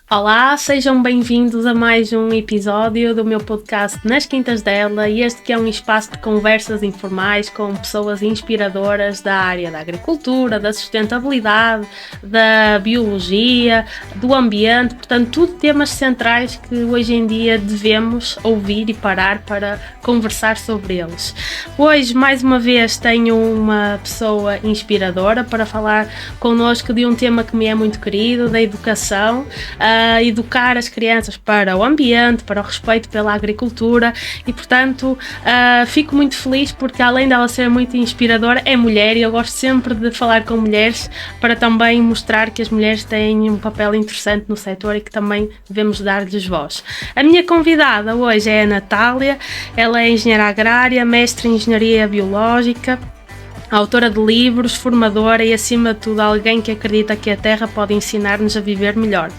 Olá, sejam bem-vindos a mais um episódio do meu podcast Nas Quintas dela, e este que é um espaço de conversas informais com pessoas inspiradoras da área da agricultura, da sustentabilidade, da biologia, do ambiente, portanto tudo temas centrais que hoje em dia devemos ouvir e parar para conversar sobre eles. Hoje, mais uma vez, tenho uma pessoa inspiradora para falar connosco de um tema que me é muito querido, da educação. Educar as crianças para o ambiente, para o respeito pela agricultura e, portanto, fico muito feliz porque, além dela ser muito inspiradora, é mulher e eu gosto sempre de falar com mulheres para também mostrar que as mulheres têm um papel interessante no setor e que também devemos dar-lhes voz. A minha convidada hoje é a Natália, ela é engenheira agrária, mestre em engenharia biológica, autora de livros, formadora e, acima de tudo, alguém que acredita que a terra pode ensinar-nos a viver melhor.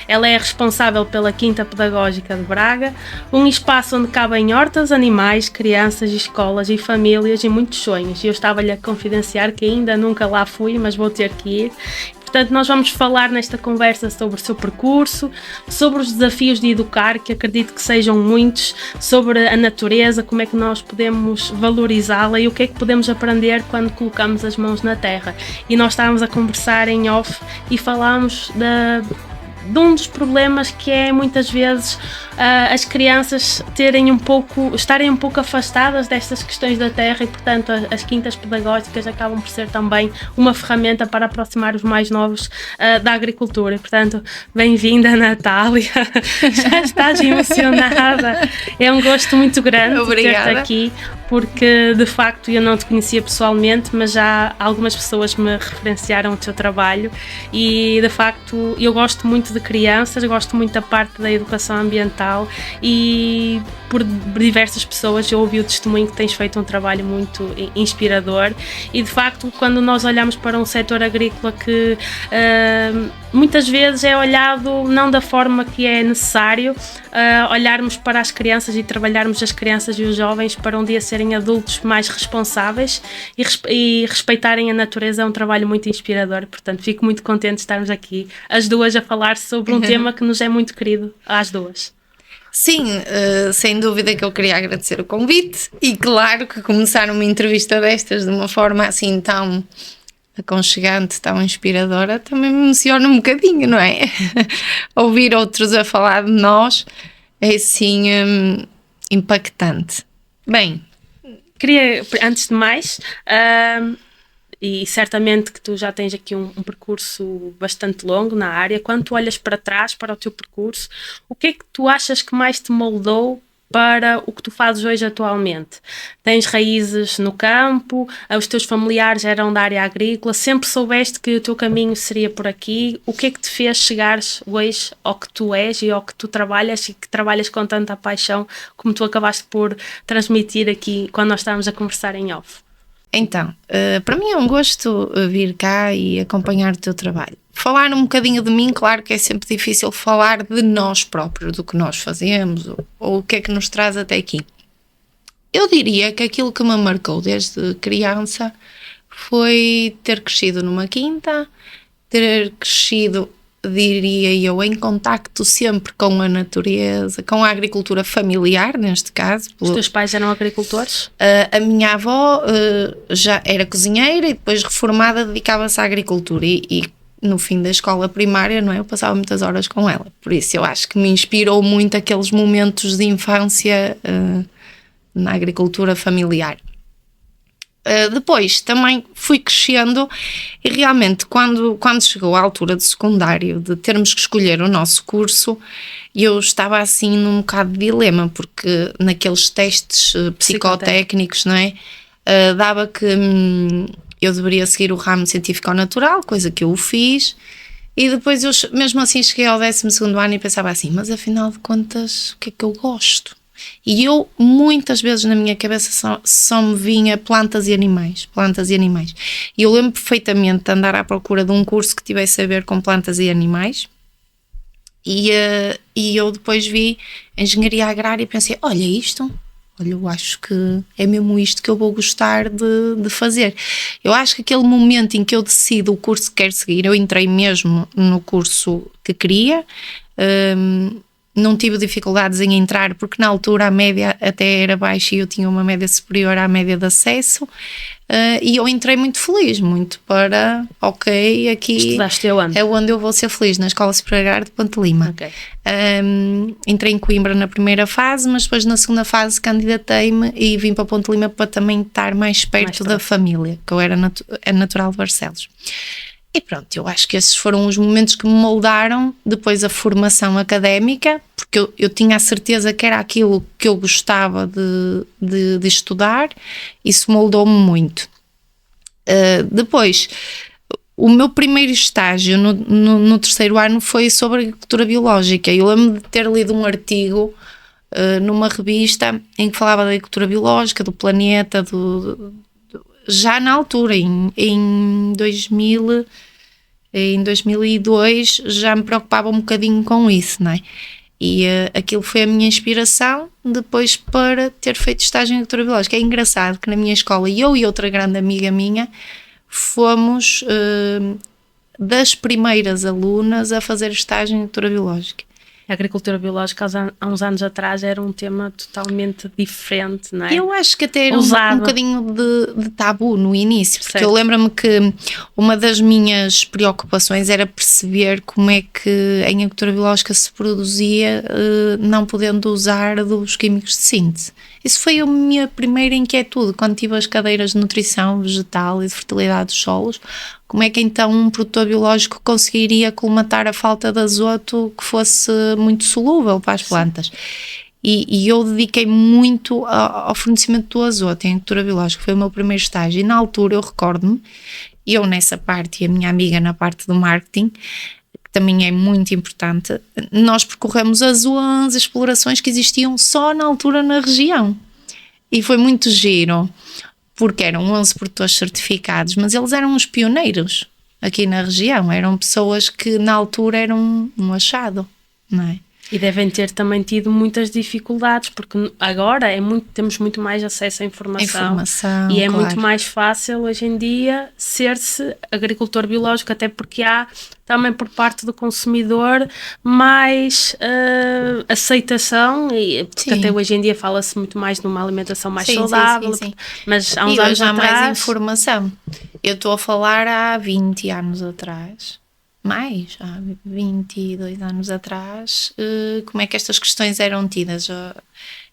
Ela é responsável pela Quinta Pedagógica de Braga, um espaço onde cabem hortas, animais, crianças, escolas e famílias e muitos sonhos. E eu estava-lhe a confidenciar que ainda nunca lá fui, mas vou ter que ir. Portanto, nós vamos falar nesta conversa sobre o seu percurso, sobre os desafios de educar, que acredito que sejam muitos, sobre a natureza, como é que nós podemos valorizá-la e o que é que podemos aprender quando colocamos as mãos na terra. E nós estávamos a conversar em off e falámos de um dos problemas que é muitas vezes as crianças estarem um pouco afastadas destas questões da terra e, portanto, as quintas pedagógicas acabam por ser também uma ferramenta para aproximar os mais novos da agricultura. E, portanto, bem-vinda, Natália. Já estás emocionada. É um gosto muito grande ter-te aqui, porque de facto eu não te conhecia pessoalmente, mas já algumas pessoas me referenciaram o teu trabalho e de facto eu gosto muito de crianças, gosto muito da parte da educação ambiental e por diversas pessoas eu ouvi o testemunho que tens feito um trabalho muito inspirador e de facto quando nós olhamos para um setor agrícola que muitas vezes é olhado não da forma que é necessário, olharmos para as crianças e trabalharmos as crianças e os jovens para um dia serem adultos mais responsáveis e respeitarem a natureza é um trabalho muito inspirador, portanto fico muito contente de estarmos aqui as duas a falar sobre um tema que nos é muito querido às duas. Sim, sem dúvida que eu queria agradecer o convite e claro que começar uma entrevista destas de uma forma assim tão aconchegante, tão inspiradora, também me emociona um bocadinho, não é? Ouvir outros a falar de nós é assim impactante. Bem, queria, antes de mais, e certamente que tu já tens aqui um percurso bastante longo na área, quando tu olhas para trás, para o teu percurso, o que é que tu achas que mais te moldou para o que tu fazes hoje atualmente? Tens raízes no campo, os teus familiares eram da área agrícola, sempre soubeste que o teu caminho seria por aqui. O que é que te fez chegares hoje ao que tu és e ao que tu trabalhas e que trabalhas com tanta paixão como tu acabaste por transmitir aqui quando nós estávamos a conversar em off? Então, para mim é um gosto vir cá e acompanhar o teu trabalho. Falar um bocadinho de mim, claro que é sempre difícil falar de nós próprios, do que nós fazemos ou o que é que nos traz até aqui. Eu diria que aquilo que me marcou desde criança foi ter crescido numa quinta, ter crescido, diria eu, em contacto sempre com a natureza, com a agricultura familiar, neste caso. Os teus pais eram agricultores? A minha avó já era cozinheira e depois reformada dedicava-se à agricultura e no fim da escola primária, não é? Eu passava muitas horas com ela. Por isso eu acho que me inspirou muito aqueles momentos de infância na agricultura familiar. Depois também fui crescendo e realmente quando chegou a altura do secundário, de termos que escolher o nosso curso, eu estava assim num bocado de dilema, porque naqueles testes psicotécnicos, não é? Dava que eu deveria seguir o ramo científico-natural, coisa que eu fiz, e depois eu mesmo assim cheguei ao 12º ano e pensava assim, mas afinal de contas o que é que eu gosto? E eu, muitas vezes na minha cabeça só me vinha plantas e animais. E eu lembro perfeitamente de andar à procura de um curso que tivesse a ver com plantas e animais. E eu depois vi engenharia agrária e pensei, olha isto, olha, eu acho que é mesmo isto que eu vou gostar de fazer. Eu acho que aquele momento em que eu decido o curso que quero seguir, eu entrei mesmo no curso que queria, não tive dificuldades em entrar, porque na altura a média até era baixa e eu tinha uma média superior à média de acesso, e eu entrei muito feliz, muito para, ok, aqui Estudaste onde? é onde eu vou ser feliz, na Escola Superior de Ponte Lima. Okay. Entrei em Coimbra na primeira fase, mas depois na segunda fase candidatei-me e vim para Ponte Lima para também estar mais perto da família, que eu era natural de Barcelos. E pronto, eu acho que esses foram os momentos que me moldaram depois a formação académica, porque eu tinha a certeza que era aquilo que eu gostava de estudar, isso moldou-me muito. Depois, o meu primeiro estágio no terceiro ano foi sobre agricultura biológica. Eu lembro de ter lido um artigo numa revista em que falava da agricultura biológica, do planeta, já na altura, em 2002 já me preocupava um bocadinho com isso, não é? E aquilo foi a minha inspiração depois para ter feito estágio em agricultura biológica. É engraçado que na minha escola eu e outra grande amiga minha fomos das primeiras alunas a fazer estágio em agricultura biológica. A agricultura biológica há uns anos atrás era um tema totalmente diferente, não é? Eu acho que até era um bocadinho de tabu no início, porque eu lembro-me que uma das minhas preocupações era perceber como é que em agricultura biológica se produzia não podendo usar dos químicos de síntese. Isso foi a minha primeira inquietude quando tive as cadeiras de nutrição vegetal e de fertilidade dos solos. Como é que então um produtor biológico conseguiria colmatar a falta de azoto que fosse muito solúvel para as plantas? E eu dediquei muito ao fornecimento do azoto em agricultura biológica, foi o meu primeiro estágio. E na altura eu recordo-me, eu nessa parte e a minha amiga na parte do marketing, que também é muito importante, nós percorremos as 11 explorações que existiam só na altura na região. E foi muito giro, porque eram 11 produtores certificados, mas eles eram os pioneiros aqui na região, eram pessoas que na altura eram um achado, não é? E devem ter também tido muitas dificuldades, porque agora temos muito mais acesso à informação e é muito mais fácil hoje em dia ser-se agricultor biológico, até porque há também por parte do consumidor mais aceitação, e porque até hoje em dia fala-se muito mais de uma alimentação mais saudável, sim. Mas há uns anos já atrás... mais informação. Eu estou a falar há 20 anos atrás. Há 22 anos atrás, como é que estas questões eram tidas?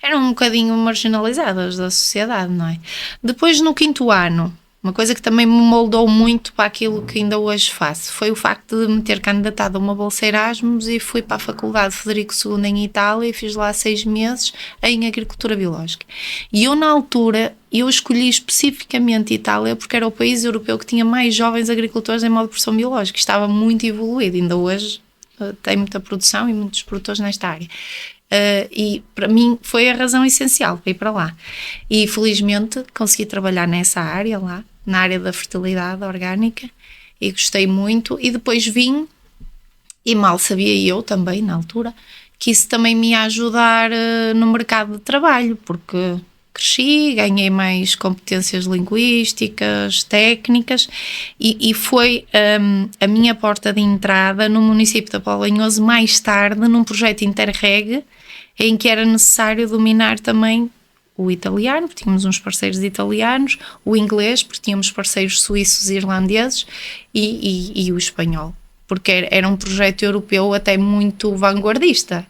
Eram um bocadinho marginalizadas da sociedade, não é? Depois, no 5º ano, uma coisa que também me moldou muito para aquilo que ainda hoje faço foi o facto de me ter candidatado a uma bolsa Erasmus e fui para a Faculdade Frederico II em Itália e fiz lá 6 meses em agricultura biológica. E eu, na altura, eu escolhi especificamente Itália porque era o país europeu que tinha mais jovens agricultores em modo de produção biológica. Estava muito evoluído, ainda hoje tem muita produção e muitos produtores nesta área. E para mim foi a razão essencial para ir para lá. E felizmente consegui trabalhar nessa área lá, na área da fertilidade orgânica, e gostei muito. E depois vim, e mal sabia eu também na altura, que isso também me ia ajudar no mercado de trabalho, porque cresci, ganhei mais competências linguísticas, técnicas, e foi a minha porta de entrada no município de Apolenhoso mais tarde, num projeto Interreg, em que era necessário dominar também o italiano, porque tínhamos uns parceiros italianos, o inglês, porque tínhamos parceiros suíços e irlandeses, e o espanhol, porque era um projeto europeu até muito vanguardista.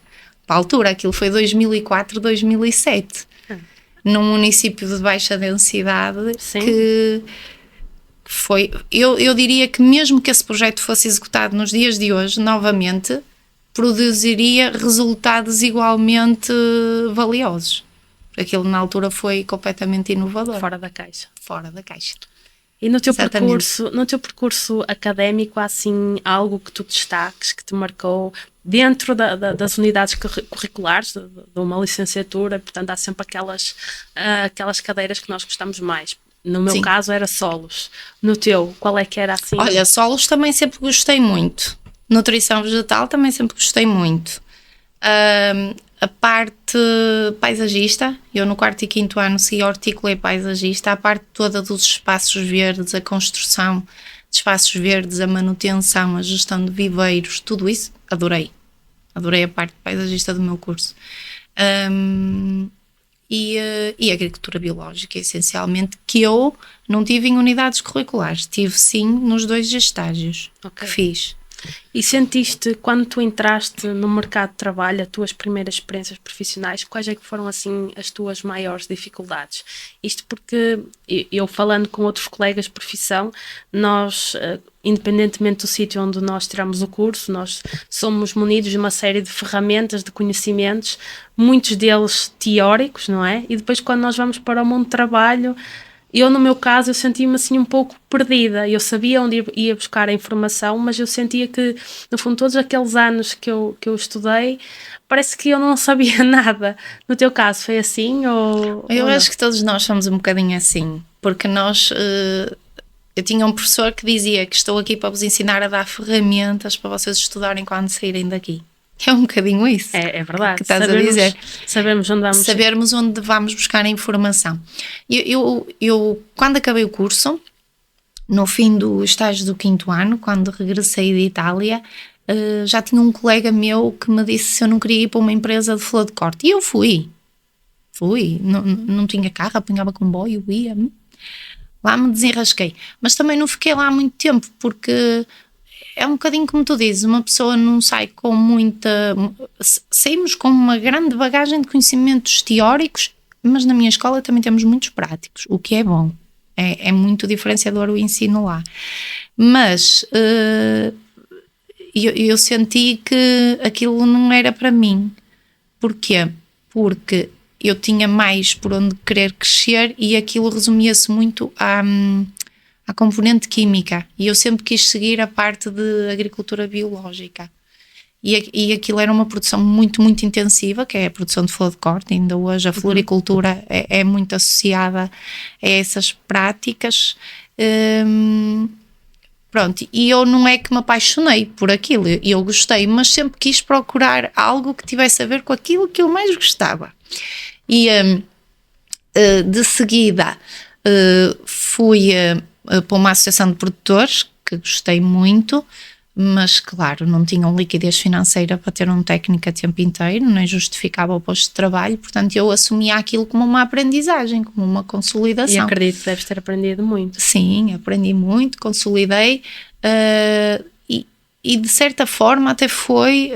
Para a altura, aquilo foi 2004, 2007. Num município de baixa densidade. Sim. Que foi... Eu diria que mesmo que esse projeto fosse executado nos dias de hoje, novamente, produziria resultados igualmente valiosos. Aquilo na altura foi completamente inovador. Fora da caixa. Fora da caixa. E no teu percurso académico há assim algo que tu destaques, que te marcou dentro das unidades curriculares de uma licenciatura? Portanto, há sempre aquelas cadeiras que nós gostamos mais. No meu caso era solos. No teu, qual é que era assim? Olha, solos também sempre gostei muito. Nutrição vegetal também sempre gostei muito. a parte paisagista, eu no 4º e 5º ano segui hortícola e paisagista, a parte toda dos espaços verdes, a construção de espaços verdes, a manutenção, a gestão de viveiros, tudo isso, adorei a parte paisagista do meu curso. E a agricultura biológica, essencialmente, que eu não tive em unidades curriculares, tive sim nos 2 estágios que fiz. E sentiste, quando tu entraste no mercado de trabalho, as tuas primeiras experiências profissionais, quais é que foram assim as tuas maiores dificuldades? Isto porque eu falando com outros colegas de profissão, nós, independentemente do sítio onde nós tiramos o curso, nós somos munidos de uma série de ferramentas, de conhecimentos, muitos deles teóricos, não é? E depois quando nós vamos para o mundo de trabalho, eu, no meu caso, eu sentia-me assim um pouco perdida. Eu sabia onde ia buscar a informação, mas eu sentia que, no fundo, todos aqueles anos que eu estudei, parece que eu não sabia nada. No teu caso, foi assim ou Eu ou acho que todos nós somos um bocadinho assim, porque nós... eu tinha um professor que dizia que estou aqui para vos ensinar a dar ferramentas para vocês estudarem quando saírem daqui. É um bocadinho isso. É verdade. Que estás a dizer. Sabermos onde vamos buscar a informação. Eu, quando acabei o curso, no fim do estágio do 5º ano, quando regressei de Itália, já tinha um colega meu que me disse se eu não queria ir para uma empresa de flor de corte. E eu fui. Não tinha carro, apanhava comboio, ia. Lá me desenrasquei. Mas também não fiquei lá muito tempo, porque... é um bocadinho como tu dizes, uma pessoa não sai com muita... Saímos com uma grande bagagem de conhecimentos teóricos, mas na minha escola também temos muitos práticos, o que é bom. É muito diferenciador o ensino lá. Mas eu senti que aquilo não era para mim. Porquê? Porque eu tinha mais por onde querer crescer e aquilo resumia-se muito à componente química, e eu sempre quis seguir a parte de agricultura biológica, e aquilo era uma produção muito, muito intensiva, que é a produção de flor de corte. Ainda hoje a floricultura é muito associada a essas práticas. Pronto, e eu não é que me apaixonei por aquilo, eu gostei, mas sempre quis procurar algo que tivesse a ver com aquilo que eu mais gostava. E de seguida fui para uma associação de produtores, que gostei muito, mas claro, não tinham liquidez financeira para ter um técnico a tempo inteiro, nem justificava o posto de trabalho, portanto eu assumia aquilo como uma aprendizagem, como uma consolidação. E acredito que deves ter aprendido muito. Sim, aprendi muito, consolidei, e de certa forma até foi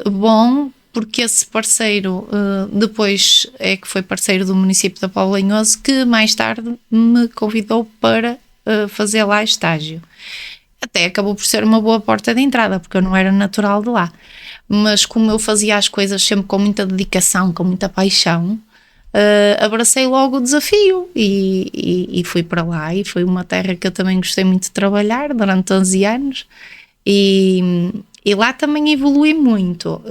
bom, porque esse parceiro depois é que foi parceiro do município da Póvoa de Lanhoso, que mais tarde me convidou para fazer lá estágio. Até acabou por ser uma boa porta de entrada, porque eu não era natural de lá. Mas como eu fazia as coisas sempre com muita dedicação, com muita paixão, abracei logo o desafio e fui para lá. E foi uma terra que eu também gostei muito de trabalhar durante 11 anos. E lá também evolui muito.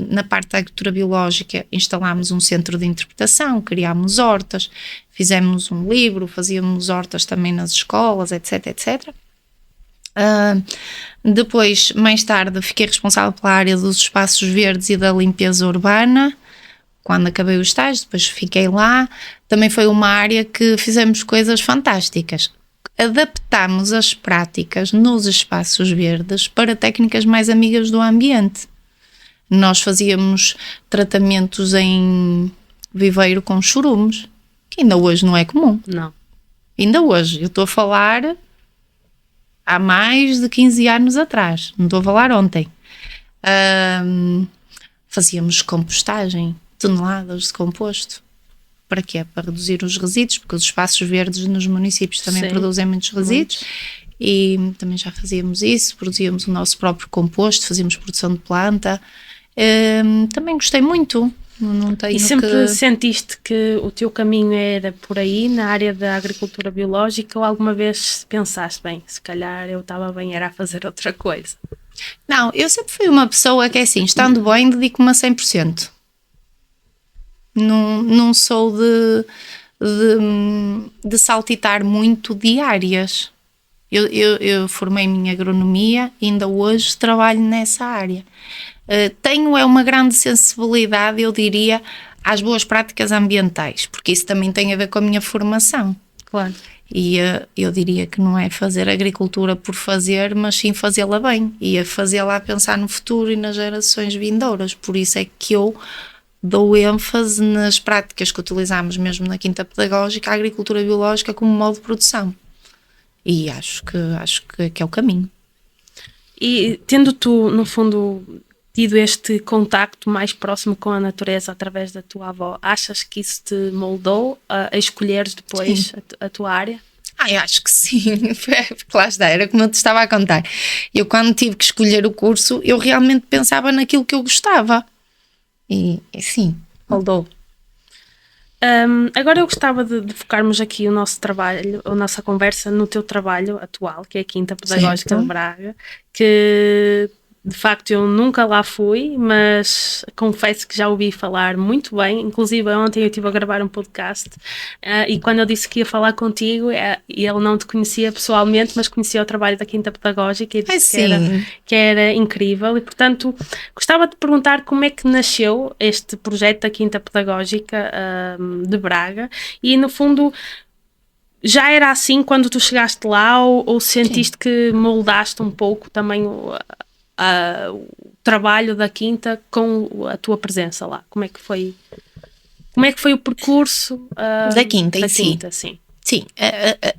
Na parte da agricultura biológica instalámos um centro de interpretação, criámos hortas, fizemos um livro, fazíamos hortas também nas escolas, etc, etc. Depois, mais tarde, fiquei responsável pela área dos espaços verdes e da limpeza urbana, quando acabei o estágio. Depois fiquei lá. Também foi uma área que fizemos coisas fantásticas. Adaptámos as práticas nos espaços verdes para técnicas mais amigas do ambiente. Nós fazíamos tratamentos em viveiro com churumes, que ainda hoje não é comum. Não. Ainda hoje. Eu estou a falar há mais de 15 anos atrás. Não estou a falar ontem. Fazíamos compostagem, toneladas de composto. Para quê? Para reduzir os resíduos, porque os espaços verdes nos municípios também produzem muitos resíduos. E também já fazíamos isso, produzíamos o nosso próprio composto, fazíamos produção de planta. Também gostei muito. Não tenho e sempre sentiste que o teu caminho era por aí, na área da agricultura biológica, ou alguma vez pensaste, bem, se calhar eu estava bem, era a fazer outra coisa? Não, eu sempre fui uma pessoa que é assim, estando bem, dedico-me a 100%. Não sou de saltitar muito de áreas. Eu formei-me em agronomia e ainda hoje trabalho nessa área. Tenho uma grande sensibilidade, eu diria, às boas práticas ambientais, porque isso também tem a ver com a minha formação. Claro. E eu diria que não é fazer agricultura por fazer, mas sim fazê-la bem e a fazê-la a pensar no futuro e nas gerações vindouras. Por isso é que eu dou ênfase nas práticas que utilizamos mesmo na Quinta Pedagógica, a agricultura biológica como modo de produção. E acho que é o caminho. E tendo tu, no fundo, tido este contacto mais próximo com a natureza através da tua avó, achas que isso te moldou a escolheres depois a tua área? Eu acho que sim, porque lá está, era como eu te estava a contar. Eu quando tive que escolher o curso, eu realmente pensava naquilo que eu gostava. E sim, moldou. Agora eu gostava de focarmos aqui o nosso trabalho, a nossa conversa no teu trabalho atual, que é a Quinta Pedagógica de Braga, que de facto eu nunca lá fui, mas confesso que já ouvi falar muito bem. Inclusive ontem eu estive a gravar um podcast e quando eu disse que ia falar contigo, ele não te conhecia pessoalmente, mas conhecia o trabalho da Quinta Pedagógica e disse que era incrível. E portanto gostava de perguntar como é que nasceu este projeto da Quinta Pedagógica de Braga e no fundo já era assim quando tu chegaste lá ou sentiste que moldaste um pouco também o trabalho da Quinta com a tua presença lá? Como é que foi o percurso da Quinta em si? Sim. Sim,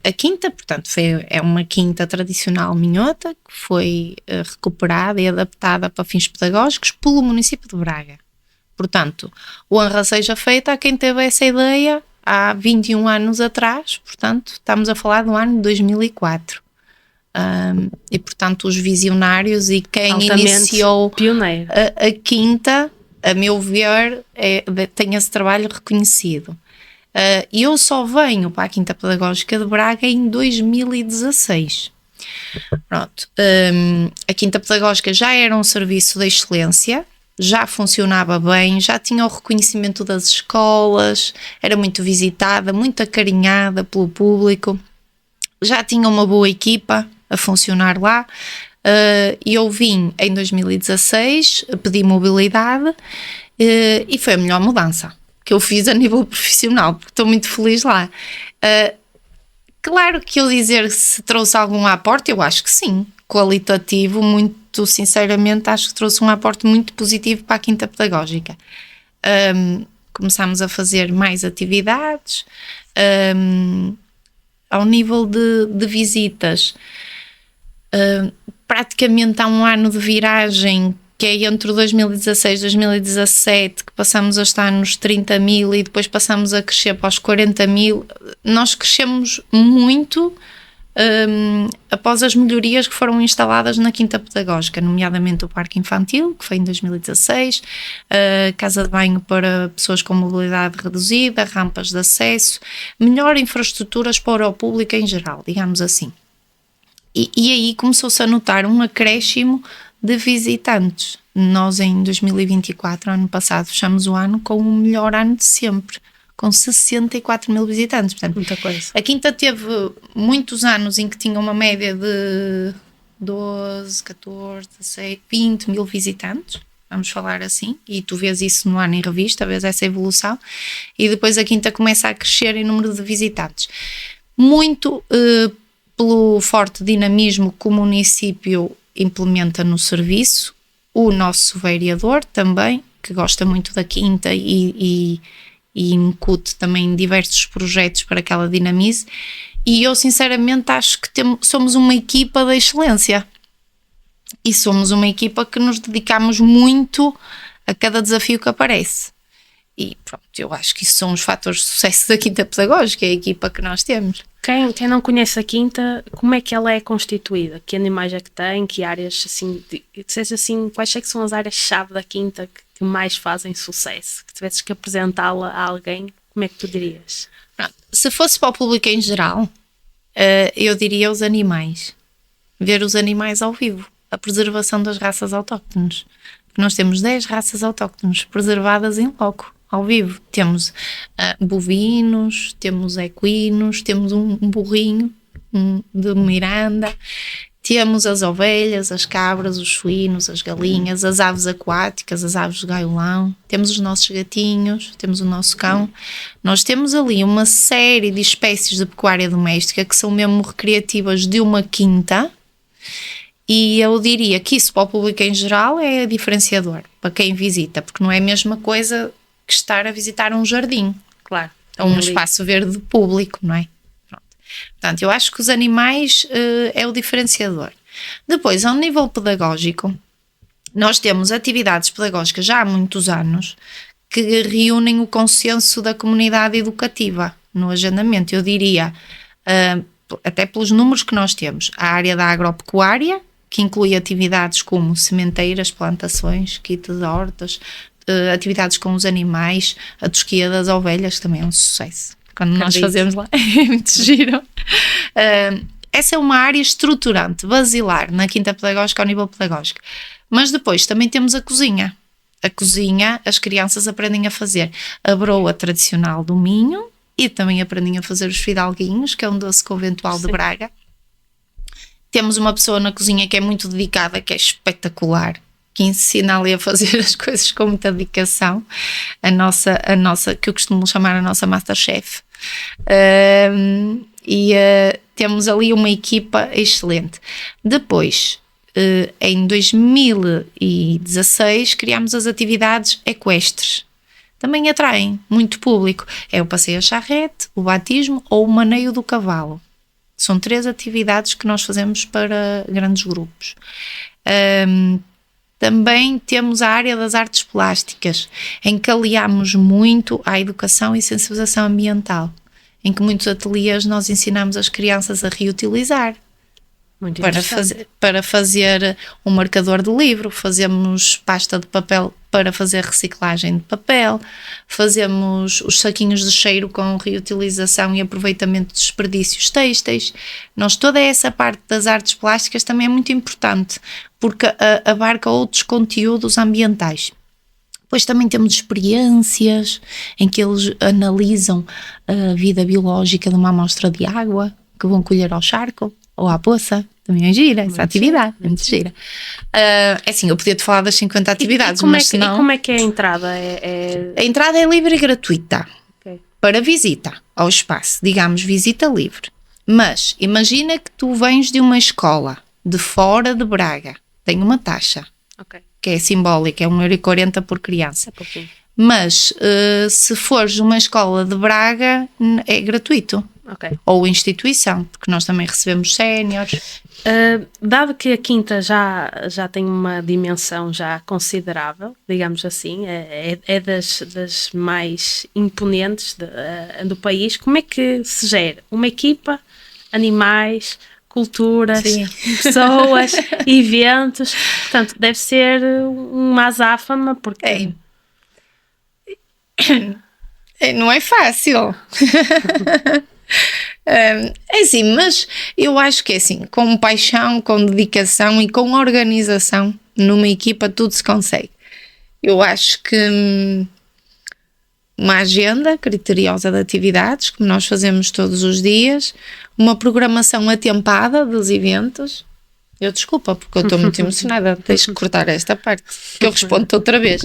a Quinta, portanto, é uma quinta tradicional minhota que foi recuperada e adaptada para fins pedagógicos pelo município de Braga. Portanto, honra seja feita a quem teve essa ideia há 21 anos atrás, portanto, estamos a falar do ano 2004. E portanto os visionários e quem iniciou a Quinta, a meu ver, tem esse trabalho reconhecido. E eu só venho para a Quinta Pedagógica de Braga em 2016. Pronto, a Quinta Pedagógica já era um serviço de excelência, já funcionava bem, já tinha o reconhecimento das escolas, era muito visitada, muito acarinhada pelo público, já tinha uma boa equipa a funcionar lá, e eu vim em 2016, pedi mobilidade e foi a melhor mudança que eu fiz a nível profissional, porque estou muito feliz lá. Claro que eu dizer se trouxe algum aporte, eu acho que sim, qualitativo, muito sinceramente acho que trouxe um aporte muito positivo para a Quinta Pedagógica. Começámos a fazer mais atividades, ao nível de visitas, praticamente há um ano de viragem, que é entre 2016 e 2017, que passamos a estar nos 30 mil e depois passamos a crescer para os 40 mil. Nós crescemos muito após as melhorias que foram instaladas na Quinta Pedagógica, nomeadamente o Parque Infantil, que foi em 2016, casa de banho para pessoas com mobilidade reduzida, rampas de acesso, melhor infraestruturas para o público em geral, digamos assim. E aí começou-se a notar um acréscimo de visitantes. Nós em 2024, ano passado, fechamos o ano com o melhor ano de sempre, com 64 mil visitantes. Portanto, muita coisa. A Quinta teve muitos anos em que tinha uma média de 12, 14, 16, 20 mil visitantes, vamos falar assim, e tu vês isso no ano em revista, vês essa evolução, e depois a Quinta começa a crescer em número de visitantes. Muito pelo forte dinamismo que o município implementa no serviço, o nosso vereador também, que gosta muito da Quinta e incute também diversos projetos para que ela dinamize, e eu sinceramente acho que somos uma equipa de excelência e somos uma equipa que nos dedicamos muito a cada desafio que aparece. E pronto, eu acho que isso são os fatores de sucesso da Quinta Pedagógica, é a equipa que nós temos. Quem não conhece a Quinta, como é que ela é constituída? Que animais é que tem? Que áreas, assim, quais é que são as áreas-chave da Quinta que mais fazem sucesso? Que tivesses que apresentá-la a alguém, como é que tu dirias? Pronto, se fosse para o público em geral, eu diria os animais. Ver os animais ao vivo. A preservação das raças autóctones. Nós temos 10 raças autóctones preservadas em loco, ao vivo. Temos bovinos, temos equinos, temos um burrinho de Miranda. Temos as ovelhas, as cabras, os suínos, as galinhas, as aves aquáticas, as aves de gaiolão. Temos os nossos gatinhos, temos o nosso cão. Nós temos ali uma série de espécies de pecuária doméstica que são mesmo recreativas de uma quinta. E eu diria que isso para o público em geral é diferenciador para quem visita, porque não é a mesma coisa que estar a visitar um jardim. Claro. Ou um espaço verde público, não é? Portanto, eu acho que os animais é o diferenciador. Depois, ao nível pedagógico, nós temos atividades pedagógicas já há muitos anos que reúnem o consenso da comunidade educativa no agendamento. Eu diria, até pelos números que nós temos, a área da agropecuária, que inclui atividades como sementeiras, plantações, kit de hortas, atividades com os animais, a tosquia das ovelhas, que também é um sucesso. Quando nós fazemos lá, é muito giro. Essa é uma área estruturante, basilar, na quinta pedagógica ao nível pedagógico. Mas depois também temos a cozinha. A cozinha, as crianças aprendem a fazer a broa tradicional do Minho e também aprendem a fazer os fidalguinhos, que é um doce conventual de Braga. Temos uma pessoa na cozinha que é muito dedicada, que é espetacular, que ensina ali a fazer as coisas com muita dedicação. A nossa, que eu costumo chamar a nossa Masterchef. Temos ali uma equipa excelente. Depois, em 2016, criámos as atividades equestres. Também atraem muito público. É o passeio a charrete, o batismo ou o maneio do cavalo. São 3 atividades que nós fazemos para grandes grupos. Também temos a área das artes plásticas, em que aliamos muito à educação e sensibilização ambiental, em que muitos ateliês nós ensinamos as crianças a reutilizar. Para fazer um marcador de livro, fazemos pasta de papel para fazer reciclagem de papel, fazemos os saquinhos de cheiro com reutilização e aproveitamento de desperdícios têxteis. Toda essa parte das artes plásticas também é muito importante, porque abarca outros conteúdos ambientais. Depois também temos experiências em que eles analisam a vida biológica de uma amostra de água que vão colher ao charco ou à poça. Também é gira essa atividade, muito gira. É assim, eu podia te falar das 50 atividades, mas senão... E como é que é a entrada? A entrada é livre e gratuita. Okay. Para visita ao espaço, digamos visita livre. Mas imagina que tu vens de uma escola de fora de Braga, tem uma taxa, que é simbólica, é 1,40€ por criança. É mas se fores uma escola de Braga, é gratuito. Ou instituição, porque nós também recebemos séniores. Dado que a quinta já tem uma dimensão já considerável, digamos assim, é das mais imponentes do país, como é que se gera uma equipa, animais, culturas, pessoas, eventos? Portanto, deve ser uma azáfama, porque... Não é fácil. É assim, mas eu acho que é assim, com paixão, com dedicação e com organização numa equipa tudo se consegue. Eu acho que uma agenda criteriosa de atividades, como nós fazemos todos os dias, uma programação atempada dos eventos. Desculpa, porque eu estou muito emocionada, tens que cortar esta parte, que eu respondo-te outra vez.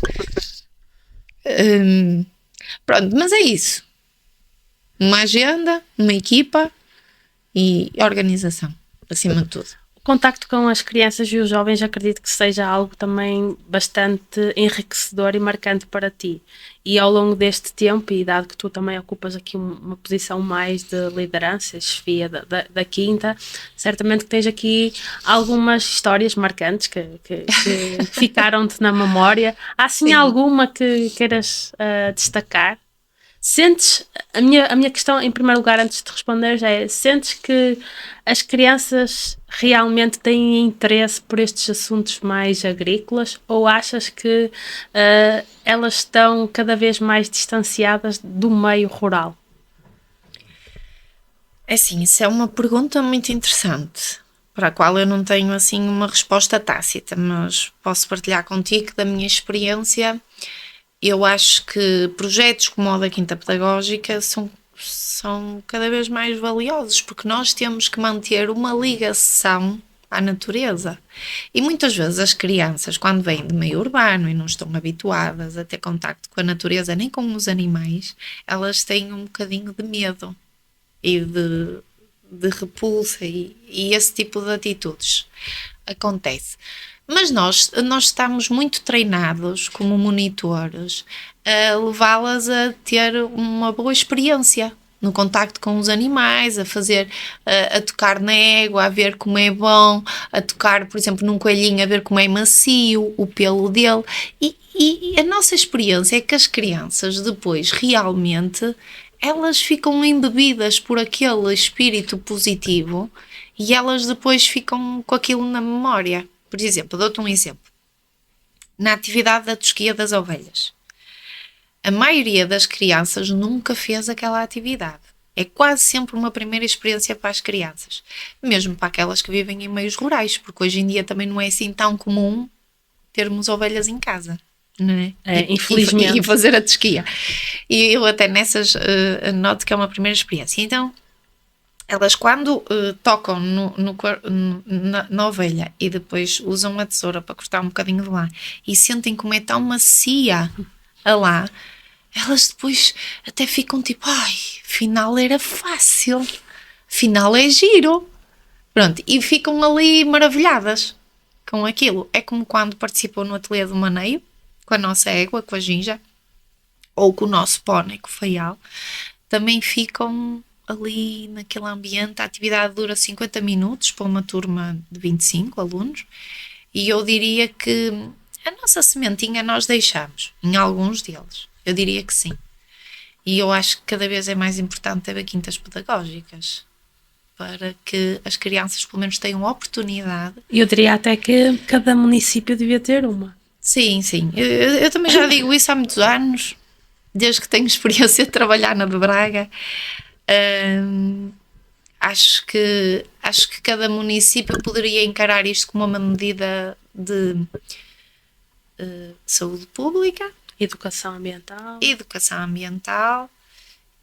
Pronto, mas é isso. Uma agenda, uma equipa e organização, acima de tudo. O contacto com as crianças e os jovens acredito que seja algo também bastante enriquecedor e marcante para ti. E ao longo deste tempo, e dado que tu também ocupas aqui uma posição mais de liderança, chefia da quinta, certamente que tens aqui algumas histórias marcantes que ficaram-te na memória. Há assim alguma que queiras destacar? Sentes, a minha questão em primeiro lugar antes de responder é, sentes que as crianças realmente têm interesse por estes assuntos mais agrícolas ou achas que elas estão cada vez mais distanciadas do meio rural? É assim, isso é uma pergunta muito interessante, para a qual eu não tenho assim uma resposta tácita, mas posso partilhar contigo da minha experiência. Eu acho que projetos como o da Quinta Pedagógica são são cada vez mais valiosos, porque nós temos que manter uma ligação à natureza. E muitas vezes as crianças, quando vêm de meio urbano e não estão habituadas a ter contacto com a natureza nem com os animais, elas têm um bocadinho de medo e de repulsa e esse tipo de atitudes acontece. Mas nós estamos muito treinados como monitores a levá-las a ter uma boa experiência no contacto com os animais, a tocar na égua, a ver como é bom, a tocar, por exemplo, num coelhinho, a ver como é macio o pelo dele. E a nossa experiência é que as crianças depois realmente elas ficam embebidas por aquele espírito positivo e elas depois ficam com aquilo na memória. Por exemplo, dou-te um exemplo. Na atividade da tosquia das ovelhas. A maioria das crianças nunca fez aquela atividade. É quase sempre uma primeira experiência para as crianças. Mesmo para aquelas que vivem em meios rurais, porque hoje em dia também não é assim tão comum termos ovelhas em casa. Não é? Infelizmente. E fazer a tosquia. E eu até nessas noto que é uma primeira experiência. Então, elas quando tocam na ovelha e depois usam a tesoura para cortar um bocadinho de lá e sentem como é tão macia a lá, elas depois até ficam tipo, ai, afinal era fácil, afinal é giro. Pronto, e ficam ali maravilhadas com aquilo. É como quando participam no ateliê do maneio, com a nossa égua, com a Ginja, ou com o nosso pónei, com o Faial, também ficam ali naquele ambiente. A atividade dura 50 minutos para uma turma de 25 alunos e eu diria que a nossa sementinha nós deixamos em alguns deles, eu diria que sim, e eu acho que cada vez é mais importante haver quintas pedagógicas para que as crianças pelo menos tenham oportunidade. Eu diria até que cada município devia ter uma. Sim, eu também já digo isso há muitos anos, desde que tenho experiência de trabalhar na de Braga. Acho que cada município poderia encarar isto como uma medida de saúde pública, Educação ambiental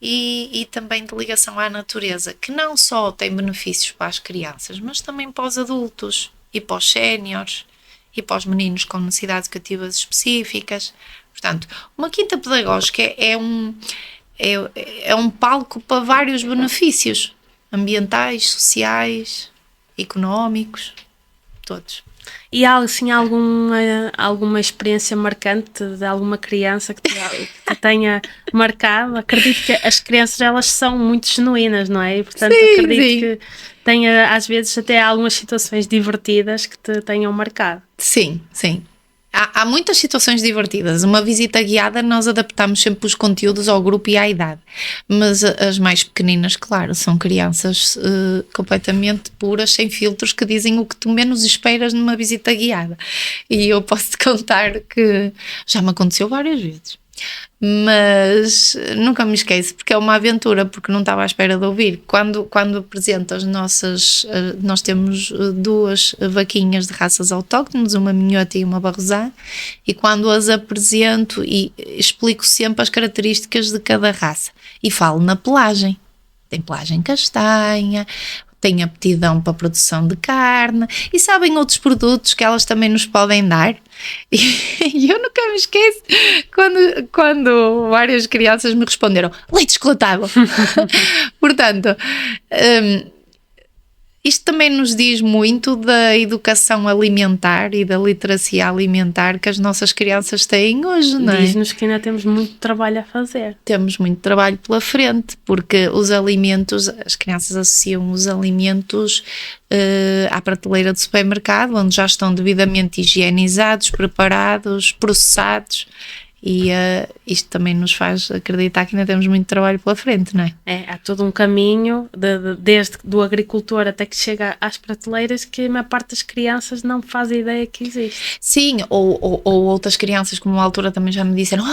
e também de ligação à natureza, que não só tem benefícios para as crianças, mas também para os adultos e para os séniores e para os meninos com necessidades educativas específicas. Portanto, uma quinta pedagógica é um palco para vários benefícios ambientais, sociais, económicos, todos. E há assim alguma experiência marcante de alguma criança que te tenha marcado? Acredito que as crianças elas são muito genuínas, não é? E, portanto, sim, acredito sim. que tenha às vezes até algumas situações divertidas que te tenham marcado. Sim. Há muitas situações divertidas. Uma visita guiada nós adaptamos sempre os conteúdos ao grupo e à idade, mas as mais pequeninas, claro, são crianças completamente puras, sem filtros, que dizem o que tu menos esperas numa visita guiada. E eu posso-te contar que já me aconteceu várias vezes, mas nunca me esqueço, porque é uma aventura, porque não estava à espera de ouvir. Quando apresento as nossas, nós temos 2 vaquinhas de raças autóctones, uma minhota e uma barrosã, e quando as apresento e explico sempre as características de cada raça e falo na pelagem. Tem pelagem castanha, tem aptidão para a produção de carne e sabem outros produtos que elas também nos podem dar. E eu nunca me esqueço quando várias crianças me responderam leite chocolatado. Portanto, isto também nos diz muito da educação alimentar e da literacia alimentar que as nossas crianças têm hoje, não é? Diz-nos que ainda temos muito trabalho a fazer. Temos muito trabalho pela frente, porque os alimentos, as crianças associam os alimentos à prateleira do supermercado, onde já estão devidamente higienizados, preparados, processados. E isto também nos faz acreditar que ainda temos muito trabalho pela frente, não é? Há todo um caminho, desde do agricultor até que chega às prateleiras, que a maior parte das crianças não faz ideia que existe. Sim, ou outras crianças, como à altura também já me disseram,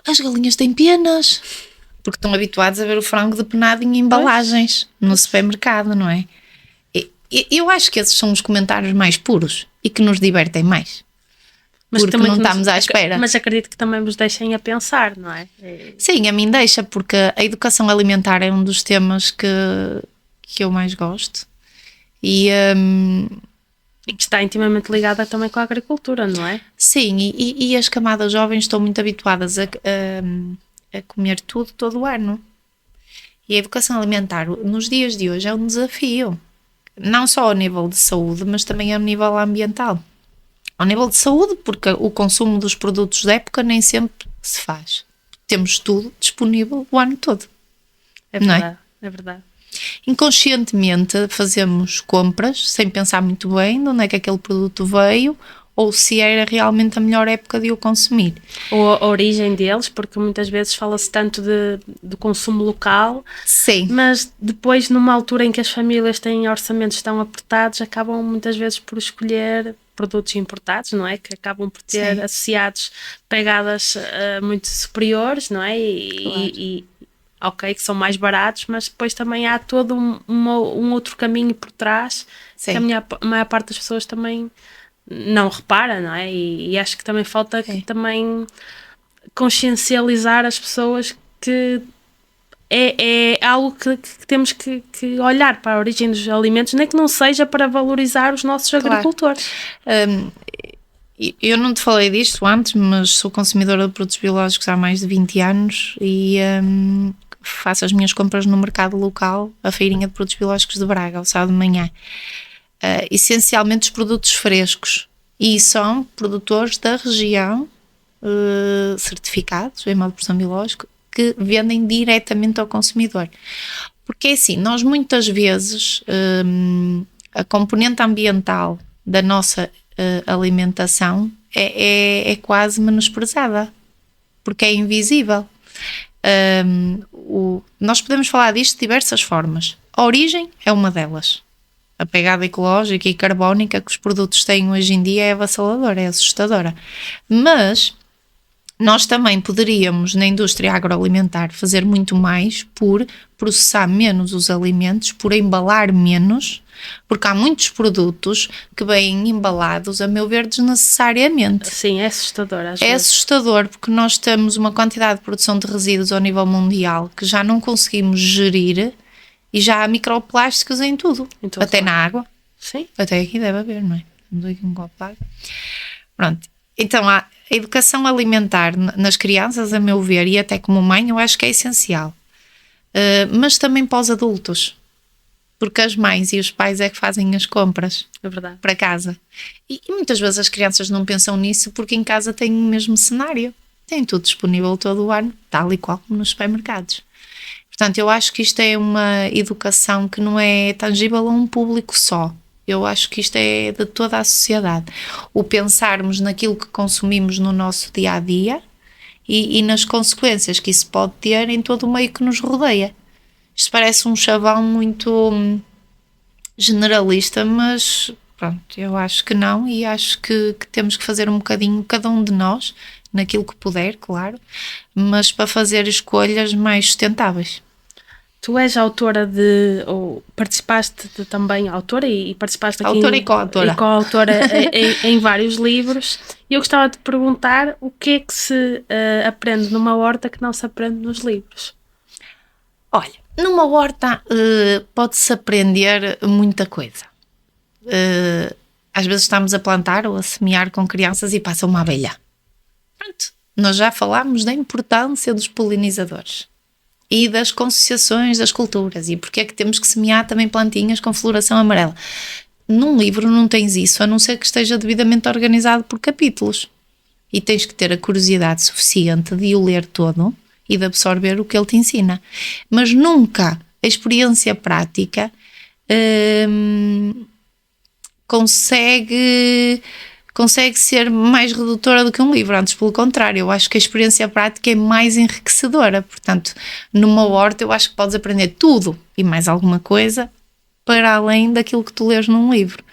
as galinhas têm penas, porque estão habituados a ver o frango depenado em embalagens no supermercado, não é? Eu acho que esses são os comentários mais puros e que nos divertem mais. porque não estamos à espera. Mas acredito que também vos deixem a pensar, não é? Sim, a mim deixa, porque a educação alimentar é um dos temas que eu mais gosto. E que está intimamente ligada também com a agricultura, não é? Sim, e as camadas jovens estão muito habituadas a comer tudo todo o ano. E a educação alimentar nos dias de hoje é um desafio. Não só ao nível de saúde, mas também ao nível ambiental. Ao nível de saúde, porque o consumo dos produtos da época nem sempre se faz. Temos tudo disponível o ano todo. É verdade, é verdade. Inconscientemente fazemos compras sem pensar muito bem de onde é que aquele produto veio ou se era realmente a melhor época de o consumir. Ou a origem deles, porque muitas vezes fala-se tanto do consumo local. Sim. Mas depois, numa altura em que as famílias têm orçamentos tão apertados, acabam muitas vezes por escolher produtos importados, não é? Que acabam por ter associados pegadas muito superiores, não é? Ok, que são mais baratos, mas depois também há todo um outro caminho por trás. Sim. Que a maior parte das pessoas também não repara, não é? E acho que também falta também consciencializar as pessoas que é algo que temos que olhar para a origem dos alimentos, nem que não seja para valorizar os nossos agricultores. Eu não te falei disto antes, mas sou consumidora de produtos biológicos há mais de 20 anos e faço as minhas compras no mercado local, a feirinha de produtos biológicos de Braga, ao sábado de manhã. Essencialmente os produtos frescos, e são produtores da região, certificados em modo de produção biológico, que vendem diretamente ao consumidor. Porque é assim, nós muitas vezes a componente ambiental da nossa alimentação é quase menosprezada, porque é invisível. Nós podemos falar disto de diversas formas. A origem é uma delas. A pegada ecológica e carbónica que os produtos têm hoje em dia é avassaladora, é assustadora. Mas nós também poderíamos, na indústria agroalimentar, fazer muito mais por processar menos os alimentos, por embalar menos, porque há muitos produtos que vêm embalados, a meu ver, desnecessariamente. Sim, é assustador. É assustador, porque nós temos uma quantidade de produção de resíduos ao nível mundial que já não conseguimos gerir e já há microplásticos em tudo, até na água. Sim. Até aqui deve haver, não é? Temos aqui um copo de água. Pronto. Então, a educação alimentar nas crianças, a meu ver, e até como mãe, eu acho que é essencial. Mas também para os adultos. Porque as mães e os pais é que fazem as compras para casa. E muitas vezes as crianças não pensam nisso porque em casa têm o mesmo cenário. Têm tudo disponível todo o ano, tal e qual como nos supermercados. Portanto, eu acho que isto é uma educação que não é tangível a um público só. Eu acho que isto é de toda a sociedade. O pensarmos naquilo que consumimos no nosso dia-a-dia e nas consequências que isso pode ter em todo o meio que nos rodeia. Isto parece um chavão muito generalista, mas pronto, eu acho que não, e acho que temos que fazer um bocadinho, cada um de nós, naquilo que puder, claro, mas para fazer escolhas mais sustentáveis. Tu és autora ou participaste também, autora e participaste aqui... Autora e coautora. E coautora em vários livros. E eu gostava de perguntar o que é que se aprende numa horta que não se aprende nos livros? Olha, numa horta pode-se aprender muita coisa. Às vezes estamos a plantar ou a semear com crianças e passa uma abelha. Pronto, nós já falámos da importância dos polinizadores e das consociações das culturas e porque é que temos que semear também plantinhas com floração amarela. Num livro não tens isso, a não ser que esteja devidamente organizado por capítulos, e tens que ter a curiosidade suficiente de o ler todo e de absorver o que ele te ensina, mas nunca a experiência prática consegue ser mais redutora do que um livro. Antes, pelo contrário, eu acho que a experiência prática é mais enriquecedora. Portanto, numa horta eu acho que podes aprender tudo e mais alguma coisa para além daquilo que tu lês num livro.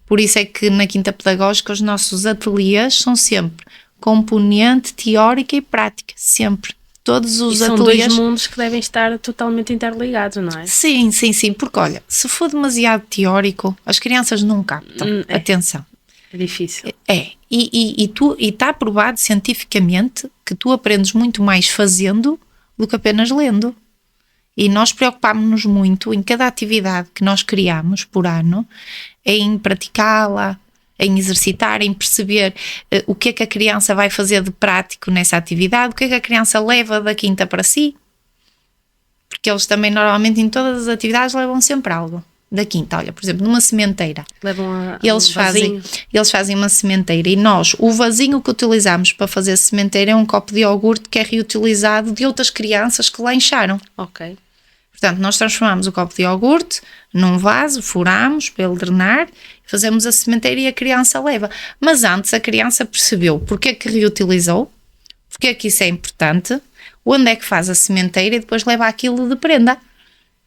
Por isso é que na Quinta Pedagógica os nossos ateliês são sempre componente teórica e prática, sempre. Todos os são ateliês... dois mundos que devem estar totalmente interligados, não é? Sim, porque olha, se for demasiado teórico, as crianças não captam atenção. É difícil. E está provado cientificamente que tu aprendes muito mais fazendo do que apenas lendo. E nós preocupámos-nos muito em cada atividade que nós criamos por ano, em praticá-la, em exercitar, em perceber o que é que a criança vai fazer de prático nessa atividade, o que é que a criança leva da quinta para si. Porque eles também normalmente em todas as atividades levam sempre algo da quinta. Olha, por exemplo, numa sementeira. Levam Eles fazem uma sementeira e nós, o vasinho que utilizamos para fazer a sementeira é um copo de iogurte que é reutilizado de outras crianças que lancharam. Ok. Portanto, nós transformamos o copo de iogurte num vaso, furamos para ele drenar, fazemos a sementeira e a criança leva. Mas antes a criança percebeu porque é que reutilizou, porque é que isso é importante, onde é que faz a sementeira e depois leva aquilo de prenda.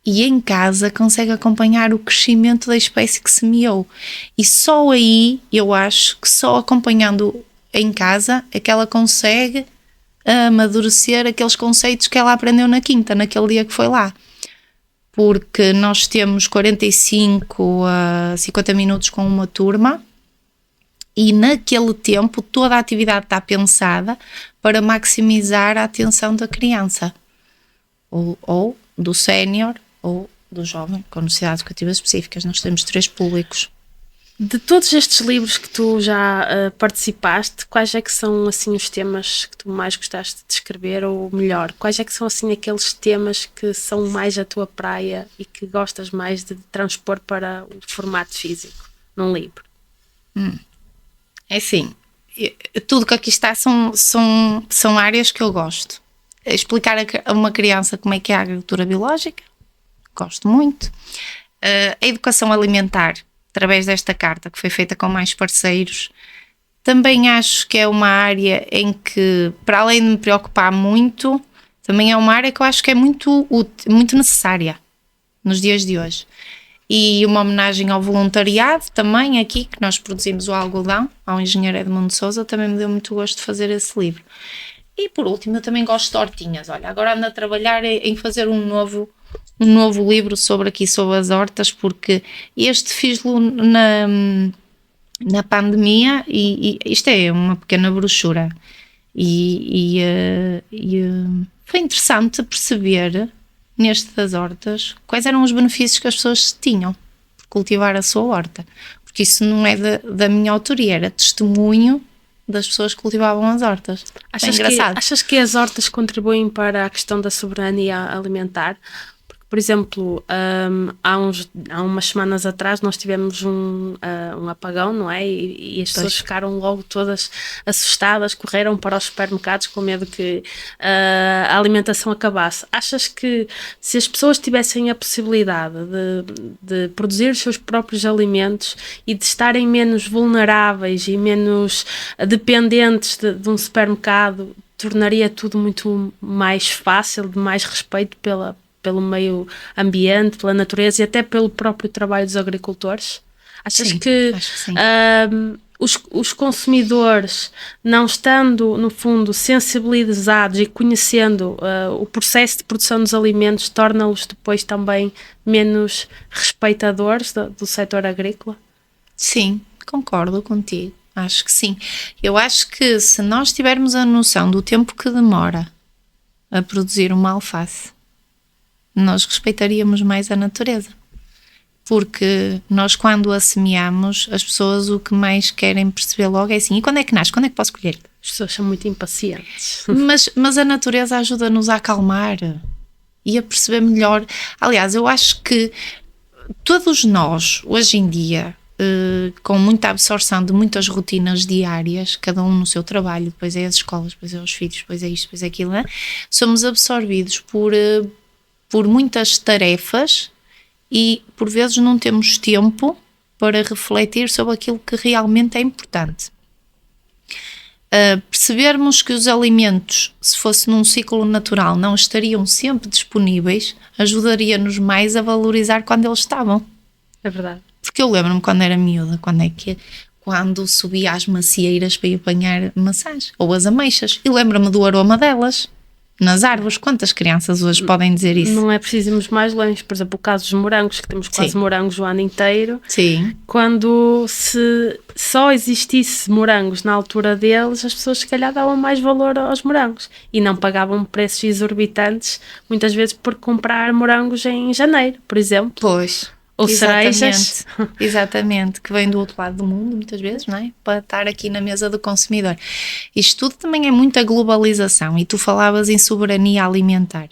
E em casa consegue acompanhar o crescimento da espécie que semeou. E só aí, eu acho que só acompanhando em casa é que ela consegue amadurecer aqueles conceitos que ela aprendeu na quinta, naquele dia que foi lá. Porque nós temos 45 a 50 minutos com uma turma e naquele tempo toda a atividade está pensada para maximizar a atenção da criança. Ou do sénior ou do jovem com necessidades educativas específicas. Nós temos 3 públicos. De todos estes livros que tu já participaste, quais é que são assim os temas que tu mais gostaste de escrever, ou melhor, quais é que são assim aqueles temas que são mais a tua praia e que gostas mais de transpor para o formato físico num livro? É assim, tudo que aqui está são áreas que eu gosto. Explicar a uma criança como é que é a agricultura biológica, gosto muito. A educação alimentar, através desta carta que foi feita com mais parceiros, também acho que é uma área em que, para além de me preocupar muito, também é uma área que eu acho que é muito útil, muito necessária nos dias de hoje. E uma homenagem ao voluntariado também aqui, que nós produzimos o algodão, ao engenheiro Edmundo Sousa, também me deu muito gosto de fazer esse livro. E por último, eu também gosto de hortinhas. Olha, agora ando a trabalhar em fazer um novo livro sobre as hortas, porque este fiz-lo na pandemia e isto é uma pequena brochura. E foi interessante perceber neste das hortas quais eram os benefícios que as pessoas tinham por cultivar a sua horta. Porque isso não é da minha autoria, era testemunho das pessoas que cultivavam as hortas. Achas que as hortas contribuem para a questão da soberania alimentar? Porque, por exemplo, há umas semanas atrás nós tivemos um apagão, não é? E as pessoas ficaram logo todas assustadas, correram para os supermercados com medo que a alimentação acabasse. Achas que se as pessoas tivessem a possibilidade de produzir os seus próprios alimentos e de estarem menos vulneráveis e menos dependentes de um supermercado, tornaria tudo muito mais fácil, de mais respeito pelo meio ambiente, pela natureza e até pelo próprio trabalho dos agricultores? Achas que sim. Os consumidores, não estando, no fundo, sensibilizados e conhecendo o processo de produção dos alimentos, torna-os depois também menos respeitadores do setor agrícola? Sim, concordo contigo. Acho que sim. Eu acho que se nós tivermos a noção do tempo que demora a produzir uma alface, nós respeitaríamos mais a natureza. Porque nós, quando a semeamos, as pessoas o que mais querem perceber logo é assim: e quando é que nasce? Quando é que posso colher? As pessoas são muito impacientes. Mas a natureza ajuda-nos a acalmar e a perceber melhor. Aliás, eu acho que todos nós, hoje em dia, com muita absorção de muitas rotinas diárias, cada um no seu trabalho, depois é as escolas, depois é os filhos, depois é isto, depois é aquilo, né? Somos absorvidos por muitas tarefas e por vezes não temos tempo para refletir sobre aquilo que realmente é importante. Percebermos que os alimentos, se fosse num ciclo natural, não estariam sempre disponíveis, ajudaria-nos mais a valorizar quando eles estavam. É verdade. Porque eu lembro-me quando era miúda, quando subia às macieiras para ir apanhar maçãs ou as ameixas, e lembro-me do aroma delas. nas árvores. Quantas crianças hoje podem dizer isso? Não é preciso irmos mais longe. Por exemplo, o caso dos morangos, que temos quase morangos o ano inteiro. Sim. Quando se só existisse morangos na altura deles, as pessoas se calhar davam mais valor aos morangos e não pagavam preços exorbitantes, muitas vezes por comprar morangos em janeiro, por exemplo. Pois. Ou cerejas. Exatamente, que vem do outro lado do mundo, muitas vezes, não é? Para estar aqui na mesa do consumidor. Isto tudo também é muita globalização, e tu falavas em soberania alimentar.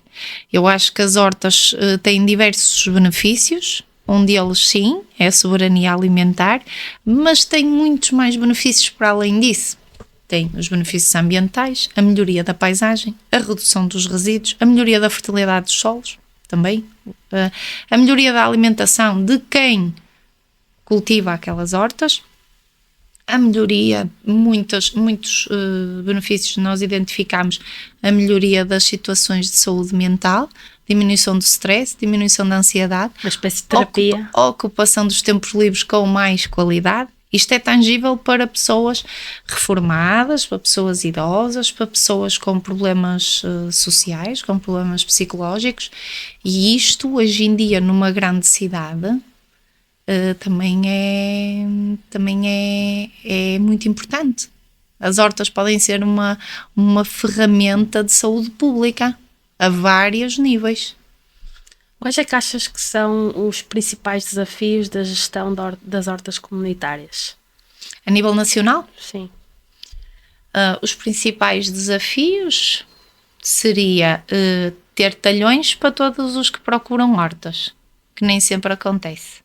Eu acho que as hortas têm diversos benefícios, um deles sim, é a soberania alimentar, mas tem muitos mais benefícios para além disso. Tem os benefícios ambientais, a melhoria da paisagem, a redução dos resíduos, a melhoria da fertilidade dos solos, também a melhoria da alimentação de quem cultiva aquelas hortas, a melhoria, muitos benefícios nós identificamos, a melhoria das situações de saúde mental, diminuição do stress, diminuição da ansiedade, uma espécie de terapia, ocupação dos tempos livres com mais qualidade. Isto é tangível para pessoas reformadas, para pessoas idosas, para pessoas com problemas sociais, com problemas psicológicos, e isto hoje em dia numa grande cidade também é muito importante. As hortas podem ser uma ferramenta de saúde pública a vários níveis. Quais é que achas que são os principais desafios da gestão das hortas comunitárias? A nível nacional? Sim. Os principais desafios seria ter talhões para todos os que procuram hortas, que nem sempre acontece.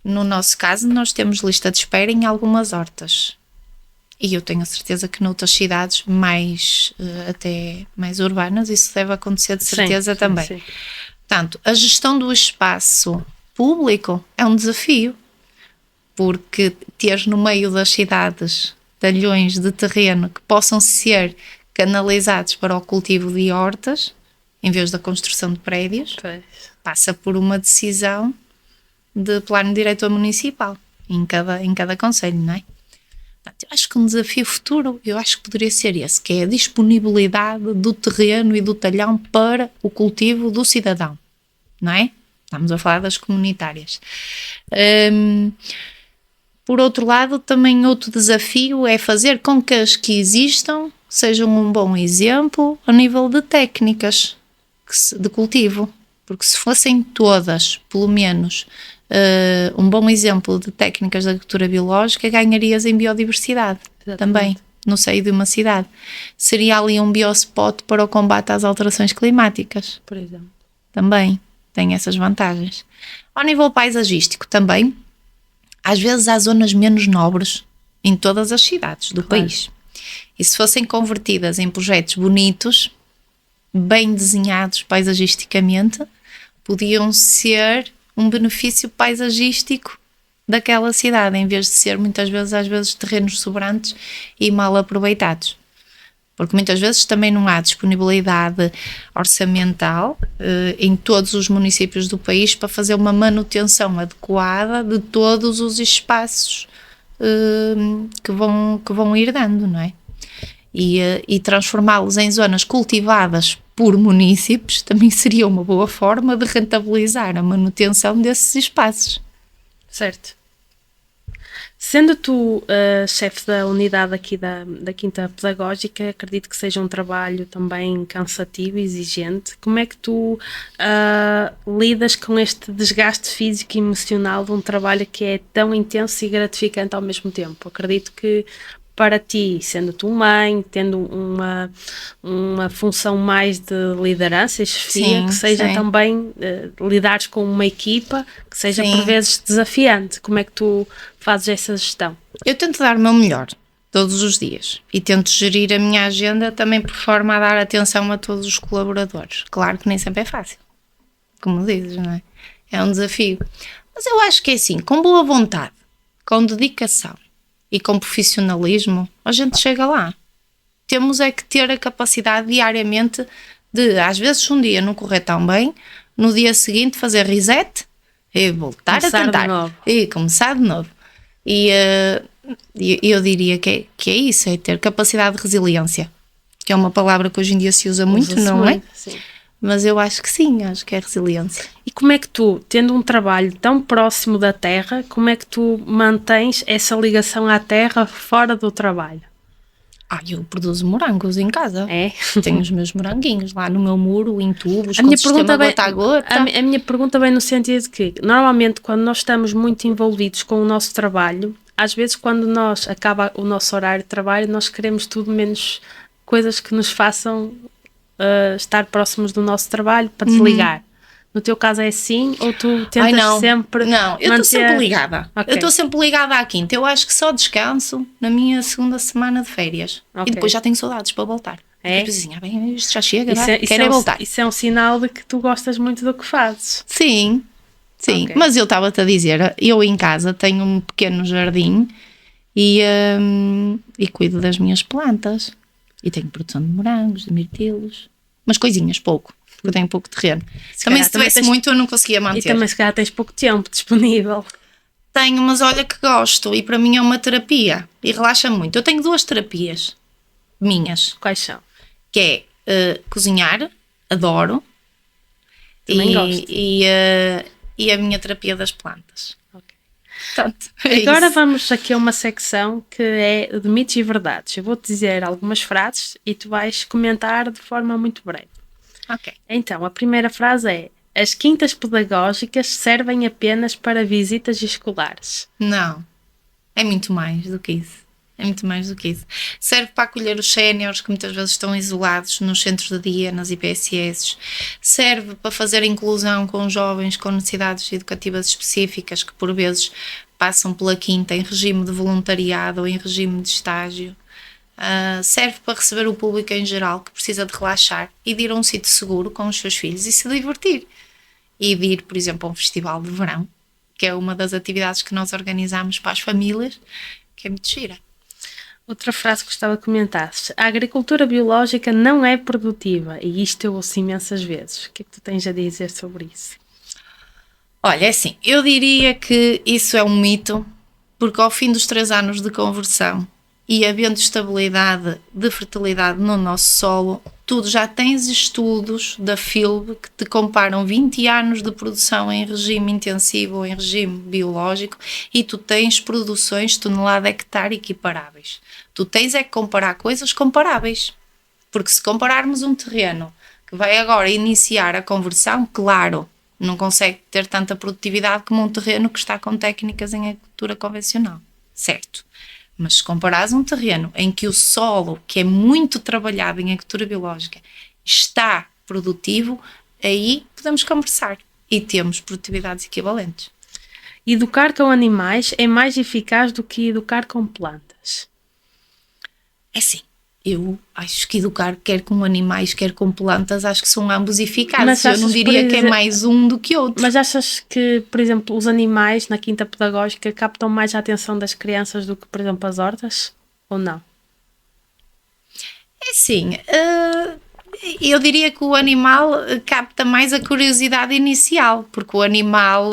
No nosso caso, nós temos lista de espera em algumas hortas. E eu tenho a certeza que noutras cidades até mais urbanas isso deve acontecer de certeza também. Sim. Portanto, a gestão do espaço público é um desafio, porque ter no meio das cidades talhões de terreno que possam ser canalizados para o cultivo de hortas, em vez da construção de prédios, passa por uma decisão de plano diretor municipal em cada concelho, não é? Portanto, eu acho que um desafio futuro, eu acho que poderia ser esse, que é a disponibilidade do terreno e do talhão para o cultivo do cidadão, não é? Estamos a falar das comunitárias. Por outro lado, também outro desafio é fazer com que as que existam sejam um bom exemplo a nível de técnicas de cultivo, porque se fossem todas, pelo menos, um bom exemplo de técnicas de agricultura biológica, ganharias em biodiversidade. Exatamente. Também, no seio de uma cidade. Seria ali um biospot para o combate às alterações climáticas. Por exemplo. Também tem essas vantagens. Ao nível paisagístico também, às vezes há zonas menos nobres em todas as cidades do país. E se fossem convertidas em projetos bonitos, bem desenhados paisagisticamente, podiam ser um benefício paisagístico daquela cidade, em vez de ser muitas vezes, às vezes, terrenos sobrantes e mal aproveitados. Porque muitas vezes também não há disponibilidade orçamental em todos os municípios do país para fazer uma manutenção adequada de todos os espaços que vão ir dando, não é? E transformá-los em zonas cultivadas por munícipes também seria uma boa forma de rentabilizar a manutenção desses espaços. Certo. Sendo tu chefe da unidade aqui da Quinta Pedagógica, acredito que seja um trabalho também cansativo e exigente. Como é que tu lidas com este desgaste físico e emocional de um trabalho que é tão intenso e gratificante ao mesmo tempo? Acredito que para ti, sendo tu mãe, tendo uma função mais de liderança e chefia, que seja também lidares com uma equipa que seja por vezes desafiante. Como é que tu fazes essa gestão? Eu tento dar o meu melhor todos os dias e tento gerir a minha agenda também por forma a dar atenção a todos os colaboradores. Claro que nem sempre é fácil, como dizes, não é? É um desafio. Mas eu acho que é assim, com boa vontade, com dedicação e com profissionalismo, a gente chega lá. Temos é que ter a capacidade diariamente de, às vezes, um dia não correr tão bem, no dia seguinte fazer reset e voltar a tentar. E começar de novo. E eu diria que é isso, é ter capacidade de resiliência. que é uma palavra que hoje em dia se usa muito, Usa-se não é? muito, sim. Mas eu acho que sim, acho que é resiliência. E como é que tu, tendo um trabalho tão próximo da terra, como é que tu mantens essa ligação à terra fora do trabalho? Eu produzo morangos em casa. É? Tenho os meus moranguinhos lá no meu muro, em tubos, A com minha sistema pergunta vem, gota a gota. a minha pergunta vem no sentido de que, normalmente, quando nós estamos muito envolvidos com o nosso trabalho, às vezes, quando acaba o nosso horário de trabalho, nós queremos tudo menos coisas que nos façam estar próximos do nosso trabalho para desligar. No teu caso é assim ou tu tentas não. sempre Não, eu estou sempre ligada. Ok. Eu estou sempre ligada à quinta. Eu acho que só descanso na minha segunda semana de férias. Ok. E depois já tenho saudades para voltar. É? Depois assim, bem, isto já chega, Isso quero voltar. Isso é um sinal de que tu gostas muito do que fazes. Sim, sim. Ok. Mas eu estava-te a dizer, eu em casa tenho um pequeno jardim e cuido das minhas plantas. E tenho produção de morangos, de mirtilos, umas coisinhas, pouco, porque eu tenho pouco terreno. Também se tivesse muito eu não conseguia manter. E também se calhar tens pouco tempo disponível. Tenho, mas olha que gosto e para mim é uma terapia e relaxa muito. Eu tenho 2 terapias minhas, Quais são? que é cozinhar, adoro, Também gosto. e a minha terapia das plantas. Ok. Portanto, Agora isso. vamos aqui a uma secção que é de mitos e verdades. Eu vou-te dizer algumas frases e tu vais comentar de forma muito breve. Ok. Então, a primeira frase é: as quintas pedagógicas servem apenas para visitas escolares. Não, é muito mais do que isso. É muito mais do que isso. Serve para acolher os séniores que muitas vezes estão isolados nos centros de dia, nas IPSS. Serve para fazer a inclusão com jovens com necessidades educativas específicas que por vezes passam pela quinta em regime de voluntariado ou em regime de estágio. Serve para receber o público em geral que precisa de relaxar e de ir a um sítio seguro com os seus filhos e se divertir. E de ir, por exemplo, a um festival de verão, que é uma das atividades que nós organizamos para as famílias, que é muito gira. Outra frase que gostava de comentar: a agricultura biológica não é produtiva, e isto eu ouço imensas vezes. O que é que tu tens a dizer sobre isso? Olha, é assim, eu diria que isso é um mito, porque ao fim dos 3 anos de conversão e havendo estabilidade de fertilidade no nosso solo, tu já tens estudos da FILB que te comparam 20 anos de produção em regime intensivo ou em regime biológico e tu tens produções tonelada hectare equiparáveis. Tu tens é que comparar coisas comparáveis, porque se compararmos um terreno que vai agora iniciar a conversão, claro, não consegue ter tanta produtividade como um terreno que está com técnicas em agricultura convencional, certo? Mas se comparares um terreno em que o solo, que é muito trabalhado em agricultura biológica, está produtivo, aí podemos conversar e temos produtividades equivalentes. Educar com animais é mais eficaz do que educar com plantas. É assim, eu acho que educar quer com animais, quer com plantas, acho que são ambos eficazes. Eu não diria que é mais um do que outro. Mas achas que, por exemplo, os animais na quinta pedagógica captam mais a atenção das crianças do que, por exemplo, as hortas? Ou não? É assim, eu diria que o animal capta mais a curiosidade inicial, porque o animal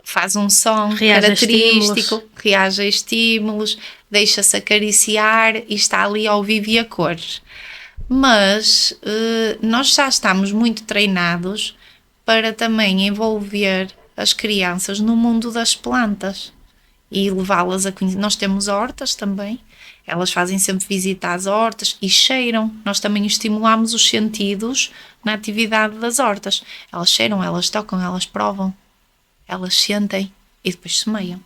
faz um som característico, reage a estímulos, deixa-se acariciar e está ali ao vivo e a cores. Mas nós já estamos muito treinados para também envolver as crianças no mundo das plantas e levá-las a conhecer. Nós temos hortas também, elas fazem sempre visita às hortas e cheiram. Nós também estimulamos os sentidos na atividade das hortas. Elas cheiram, elas tocam, elas provam, elas sentem e depois semeiam.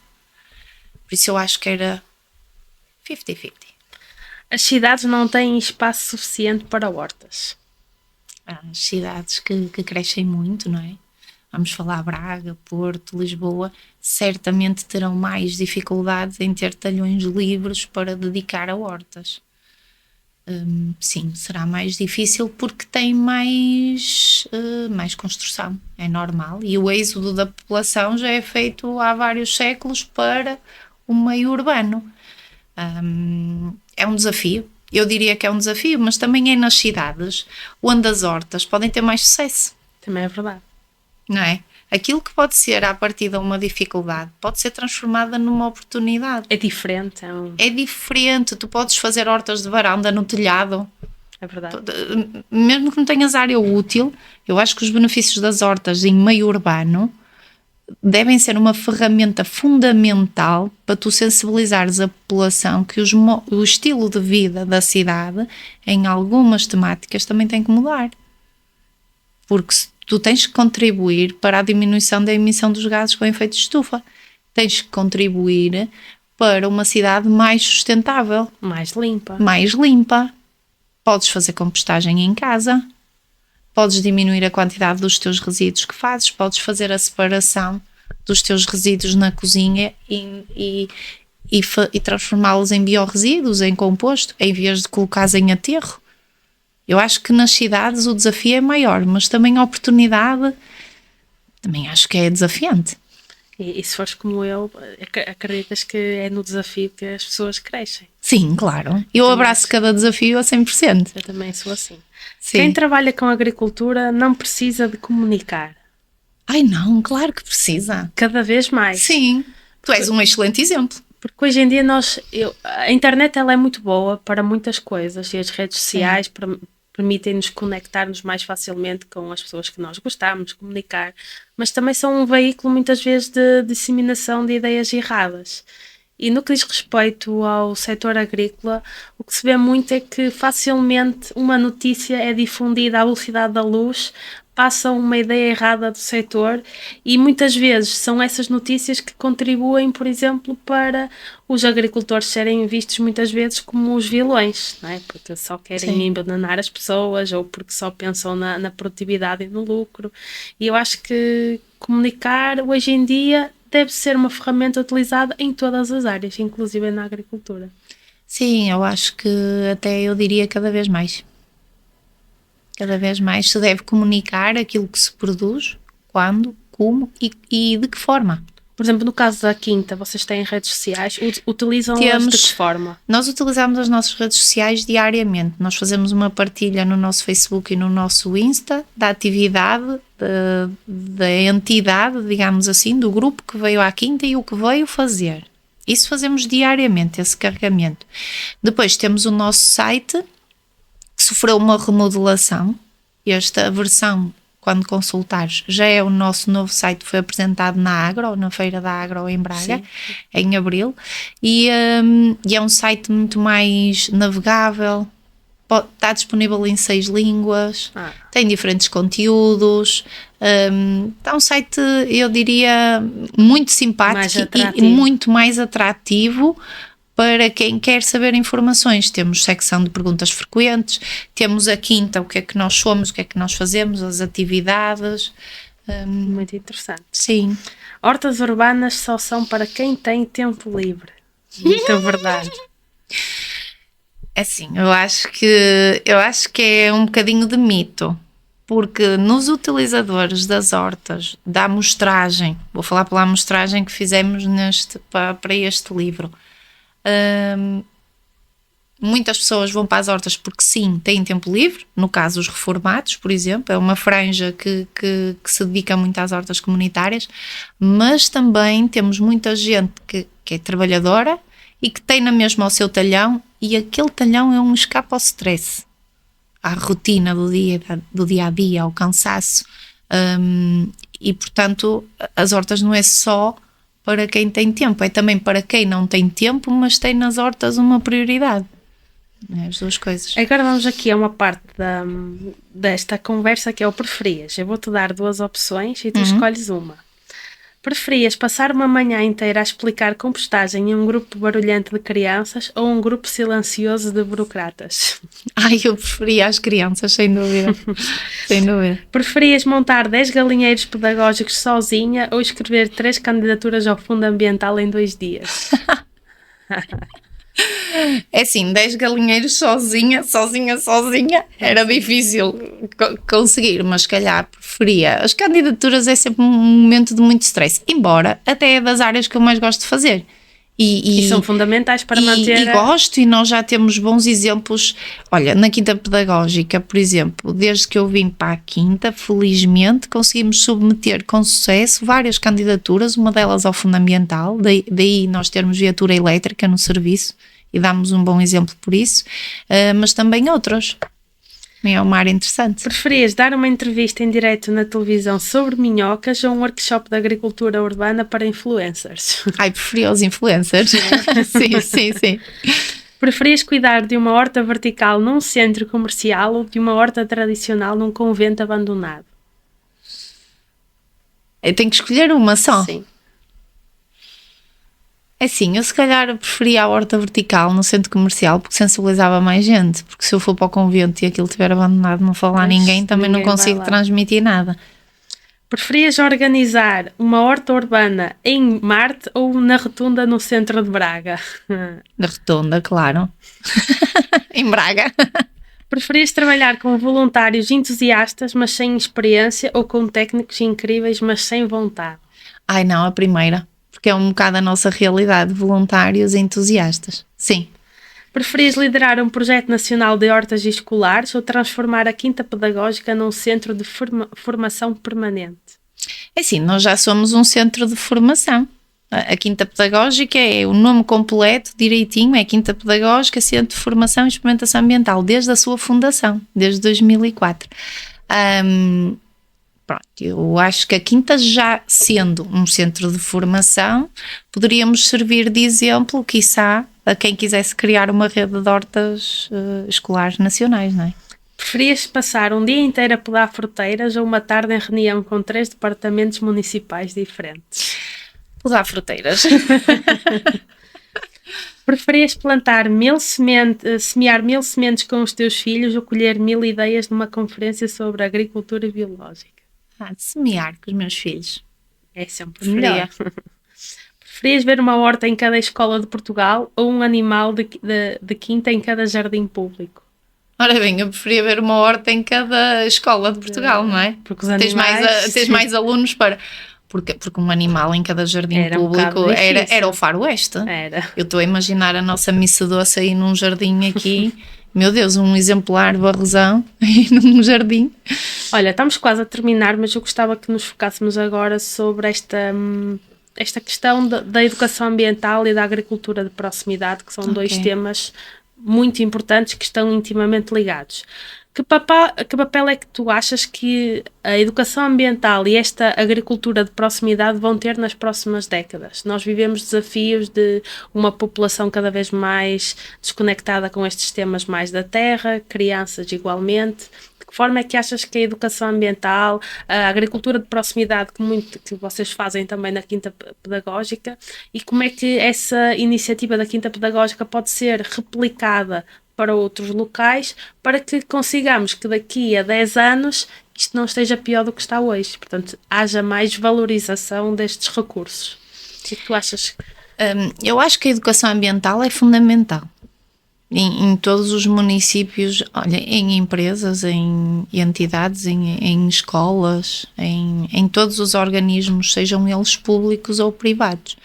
Por isso eu acho que era 50-50. As cidades não têm espaço suficiente para hortas. As cidades que crescem muito, não é? Vamos falar Braga, Porto, Lisboa, certamente terão mais dificuldades em ter talhões livres para dedicar a hortas. Sim, será mais difícil porque tem mais construção, é normal. E o êxodo da população já é feito há vários séculos para o meio urbano. É um desafio, eu diria que é um desafio, mas também é nas cidades onde as hortas podem ter mais sucesso. Também é verdade. Não é? Aquilo que pode ser à partida uma dificuldade pode ser transformada numa oportunidade. É diferente. É diferente, tu podes fazer hortas de varanda no telhado É verdade. Mesmo que não tenhas área útil, eu acho que os benefícios das hortas em meio urbano devem ser uma ferramenta fundamental para tu sensibilizares a população que o estilo de vida da cidade, em algumas temáticas, também tem que mudar. Porque tu tens que contribuir para a diminuição da emissão dos gases com efeito de estufa. Tens que contribuir para uma cidade mais sustentável. Mais limpa. Mais limpa. Podes fazer compostagem em casa. Podes diminuir a quantidade dos teus resíduos que fazes, podes fazer a separação dos teus resíduos na cozinha e transformá-los em biorresíduos, em composto, em vez de colocares em aterro. Eu acho que nas cidades o desafio é maior, mas também a oportunidade também acho que é desafiante. E se fores como eu, acreditas que é no desafio que as pessoas crescem? Sim, claro. Eu abraço cada desafio a 100%. Eu também sou assim. Sim. Quem trabalha com agricultura não precisa de comunicar. Ai não, claro que precisa. Cada vez mais. Sim, tu és um excelente exemplo. Porque hoje em dia a internet ela é muito boa para muitas coisas e as redes sociais permitem-nos conectar-nos mais facilmente com as pessoas que nós gostamos, comunicar, mas também são um veículo muitas vezes de disseminação de ideias erradas. E no que diz respeito ao setor agrícola, o que se vê muito é que facilmente uma notícia é difundida à velocidade da luz, passa uma ideia errada do setor e muitas vezes são essas notícias que contribuem, por exemplo, para os agricultores serem vistos muitas vezes como os vilões, não é? Porque só querem envenenar as pessoas ou porque só pensam na produtividade e no lucro. E eu acho que comunicar hoje em dia deve ser uma ferramenta utilizada em todas as áreas, inclusive na agricultura. Sim, eu acho que até eu diria cada vez mais. Cada vez mais se deve comunicar aquilo que se produz, quando, como e de que forma. Por exemplo, no caso da Quinta, vocês têm redes sociais, utilizam-las de que forma? Nós utilizamos as nossas redes sociais diariamente. Nós fazemos uma partilha no nosso Facebook e no nosso Insta da atividade, da entidade, digamos assim, do grupo que veio à Quinta e o que veio fazer. Isso fazemos diariamente, esse carregamento. Depois temos o nosso site, que sofreu uma remodelação. Esta versão, quando consultares, já é o nosso novo site, foi apresentado na Agro, na Feira da Agro em Braga, sim, em abril, e é um site muito mais navegável, está disponível em 6 línguas, tem diferentes conteúdos, está um site, eu diria, muito simpático e muito mais atrativo para quem quer saber informações. Temos secção de perguntas frequentes, temos a Quinta, o que é que nós somos, o que é que nós fazemos, as atividades. Muito interessante. Sim. Hortas urbanas só são para quem tem tempo livre. Muito verdade. Assim, eu acho que é um bocadinho de mito, porque nos utilizadores das hortas, da amostragem, vou falar pela amostragem que fizemos para este livro, muitas pessoas vão para as hortas porque sim, têm tempo livre, no caso os reformados, por exemplo, é uma franja que se dedica muito às hortas comunitárias, mas também temos muita gente que é trabalhadora e que tem na mesma o seu talhão, e aquele talhão é um escape ao stress, à rotina do dia a dia, ao cansaço, e portanto as hortas não é só para quem tem tempo, é também para quem não tem tempo, mas tem nas hortas uma prioridade. É as duas coisas. Agora vamos aqui a uma parte desta conversa que é o preferias. Eu vou-te dar 2 opções e tu escolhes uma. Preferias passar uma manhã inteira a explicar compostagem em um grupo barulhento de crianças ou um grupo silencioso de burocratas? Ai, eu preferia as crianças, sem dúvida. Sem dúvida. Preferias montar 10 galinheiros pedagógicos sozinha ou escrever 3 candidaturas ao Fundo Ambiental em 2 dias? É assim, 10 galinheiros sozinha, era difícil conseguir, mas se calhar preferia. As candidaturas é sempre um momento de muito stress, embora até é das áreas que eu mais gosto de fazer. E são fundamentais para manter... E gosto, e nós já temos bons exemplos. Olha, na Quinta Pedagógica, por exemplo, desde que eu vim para a Quinta, felizmente conseguimos submeter com sucesso várias candidaturas, uma delas ao Fundo Ambiental, daí nós termos viatura elétrica no serviço, e damos um bom exemplo por isso, mas também outras. É uma área interessante. Preferias dar uma entrevista em direto na televisão sobre minhocas ou um workshop de agricultura urbana para influencers? Ai, preferia os influencers. Sim. Preferias cuidar de uma horta vertical num centro comercial ou de uma horta tradicional num convento abandonado? Eu tenho que escolher uma só. Sim. É assim, eu se calhar preferia a horta vertical no centro comercial porque sensibilizava mais gente. Porque se eu for para o convento e aquilo estiver abandonado, não falar a ninguém, também não consigo transmitir nada. Preferias organizar uma horta urbana em Marte ou na Rotunda no centro de Braga? Na Rotunda, claro. Em Braga. Preferias trabalhar com voluntários entusiastas, mas sem experiência, ou com técnicos incríveis, mas sem vontade? Ai não, a primeira. Porque é um bocado a nossa realidade, voluntários e entusiastas. Sim. Preferias liderar um projeto nacional de hortas escolares ou transformar a Quinta Pedagógica num centro de formação permanente? É assim, nós já somos um centro de formação. A Quinta Pedagógica é o nome completo, direitinho, é Quinta Pedagógica, Centro de Formação e Experimentação Ambiental, desde a sua fundação, desde 2004. Pronto, eu acho que a Quinta, já sendo um centro de formação, poderíamos servir de exemplo, quiçá, a quem quisesse criar uma rede de hortas escolares nacionais, não é? Preferias passar um dia inteiro a podar fruteiras ou uma tarde em reunião com 3 departamentos municipais diferentes? Podar fruteiras. Preferias plantar semear 1000 sementes com os teus filhos ou colher 1000 ideias numa conferência sobre agricultura biológica? De semear com os meus filhos. É sempre melhor. Preferias ver uma horta em cada escola de Portugal ou um animal de quinta em cada jardim público? Ora bem, eu preferia ver uma horta em cada escola de Portugal, não é? Porque os animais... Tens mais alunos para... Porque um animal em cada jardim público era o faroeste. Era. Eu estou a imaginar a nossa missa doce aí num jardim aqui. Meu Deus, um exemplar barrosão aí num jardim. Olha, estamos quase a terminar, mas eu gostava que nos focássemos agora sobre esta questão da educação ambiental e da agricultura de proximidade, que são dois temas muito importantes que estão intimamente ligados. Que papel é que tu achas que a educação ambiental e esta agricultura de proximidade vão ter nas próximas décadas? Nós vivemos desafios de uma população cada vez mais desconectada com estes temas mais da terra, crianças igualmente. De que forma é que achas que a educação ambiental, a agricultura de proximidade que vocês fazem também na Quinta Pedagógica, e como é que essa iniciativa da Quinta Pedagógica pode ser replicada para outros locais, para que consigamos que daqui a 10 anos isto não esteja pior do que está hoje. Portanto, haja mais valorização destes recursos. O que tu achas? Eu acho que a educação ambiental é fundamental. Em todos os municípios, olha, em empresas, em entidades, em escolas, em todos os organismos, sejam eles públicos ou privados.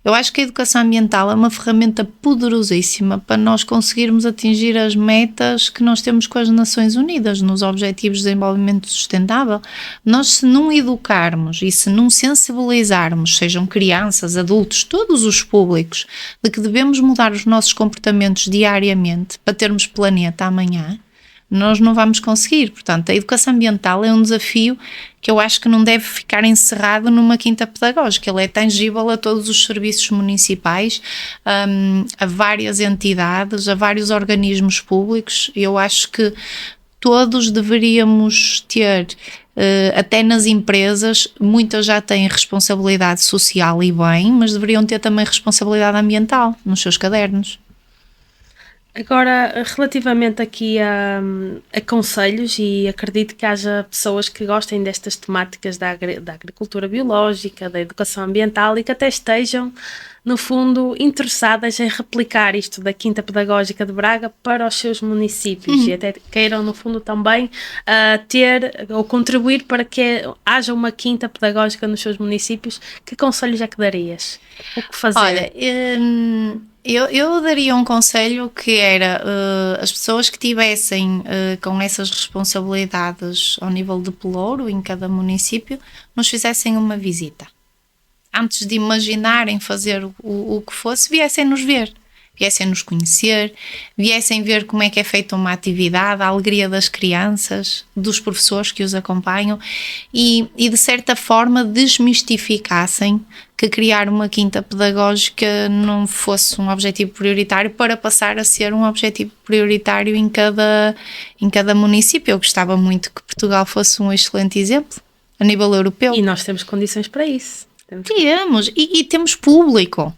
Eu acho que a educação ambiental é uma ferramenta poderosíssima para nós conseguirmos atingir as metas que nós temos com as Nações Unidas nos Objetivos de Desenvolvimento Sustentável. Nós, se não educarmos e se não sensibilizarmos, sejam crianças, adultos, todos os públicos, de que devemos mudar os nossos comportamentos diariamente para termos planeta amanhã, nós não vamos conseguir. Portanto, a educação ambiental é um desafio que eu acho que não deve ficar encerrado numa Quinta Pedagógica. Ele é tangível a todos os serviços municipais, a várias entidades, a vários organismos públicos. Eu acho que todos deveríamos ter, até nas empresas, muitas já têm responsabilidade social e bem, mas deveriam ter também responsabilidade ambiental nos seus cadernos. Agora, relativamente aqui a conselhos, e acredito que haja pessoas que gostem destas temáticas da agricultura biológica, da educação ambiental, e que até estejam, no fundo, interessadas em replicar isto da Quinta Pedagógica de Braga para os seus municípios, e até queiram, no fundo, também ter ou contribuir para que haja uma Quinta Pedagógica nos seus municípios. Que conselhos é que darias? O que fazer? Olha, eu daria um conselho que era as pessoas que tivessem com essas responsabilidades ao nível de pelouro em cada município, nos fizessem uma visita. Antes de imaginarem fazer o que fosse, viessem nos ver. viessem nos conhecer, viessem ver como é que é feita uma atividade, a alegria das crianças, dos professores que os acompanham e de certa forma desmistificassem que criar uma quinta pedagógica não fosse um objetivo prioritário para passar a ser um objetivo prioritário em cada município. Eu gostava muito que Portugal fosse um excelente exemplo a nível europeu. E nós temos condições para isso. Temos, e temos público.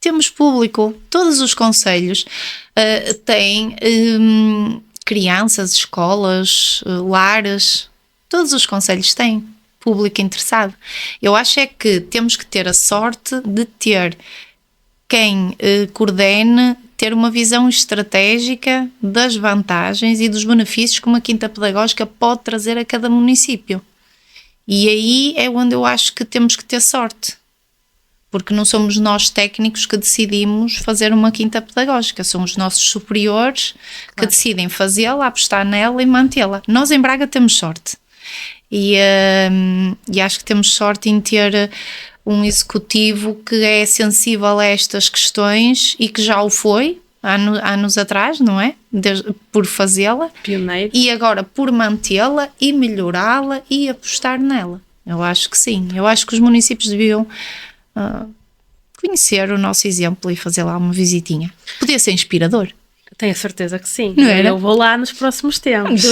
Temos público. Todos os concelhos têm crianças, escolas, lares. Todos os concelhos têm público interessado. Eu acho é que temos que ter a sorte de ter quem coordene, ter uma visão estratégica das vantagens e dos benefícios que uma quinta pedagógica pode trazer a cada município. E aí é onde eu acho que temos que ter sorte. Porque não somos nós técnicos que decidimos fazer uma quinta pedagógica, são os nossos superiores que decidem fazê-la, apostar nela e mantê-la. Nós em Braga temos sorte e acho que temos sorte em ter um executivo que é sensível a estas questões e que já o foi anos atrás, não é? Por fazê-la. Pioneiro. E agora por mantê-la e melhorá-la e apostar nela. Eu acho que sim, eu acho que os municípios deviam conhecer o nosso exemplo e fazer lá uma visitinha. Podia ser inspirador. Tenho certeza que sim. Não era? Eu vou lá nos próximos tempos.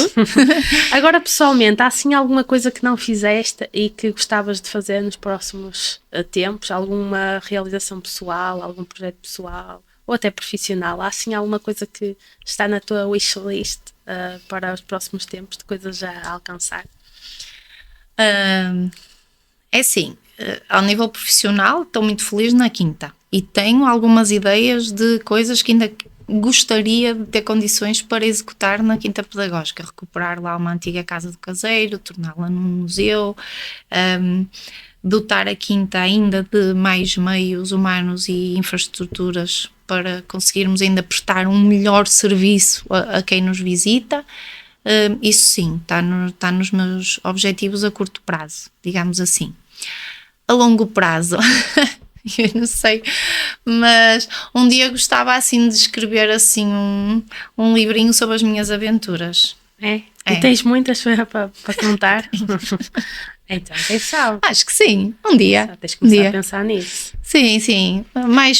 Agora, pessoalmente, há assim alguma coisa que não fizeste e que gostavas de fazer nos próximos tempos? Alguma realização pessoal, algum projeto pessoal ou até profissional? Há assim alguma coisa que está na tua wishlist para os próximos tempos, de coisas a alcançar? É assim, ao nível profissional estou muito feliz na quinta e tenho algumas ideias de coisas que ainda gostaria de ter condições para executar na quinta pedagógica, recuperar lá uma antiga casa do caseiro, torná-la num museu, dotar a quinta ainda de mais meios humanos e infraestruturas para conseguirmos ainda prestar um melhor serviço a quem nos visita. Isso sim, está nos meus objetivos a curto prazo, digamos assim. A longo prazo, eu não sei, mas um dia gostava assim de escrever assim um livrinho sobre as minhas aventuras. É? E tens muitas para contar? Então, quem sabe? Acho que sim, um dia. Só tens que começar a pensar nisso. Sim,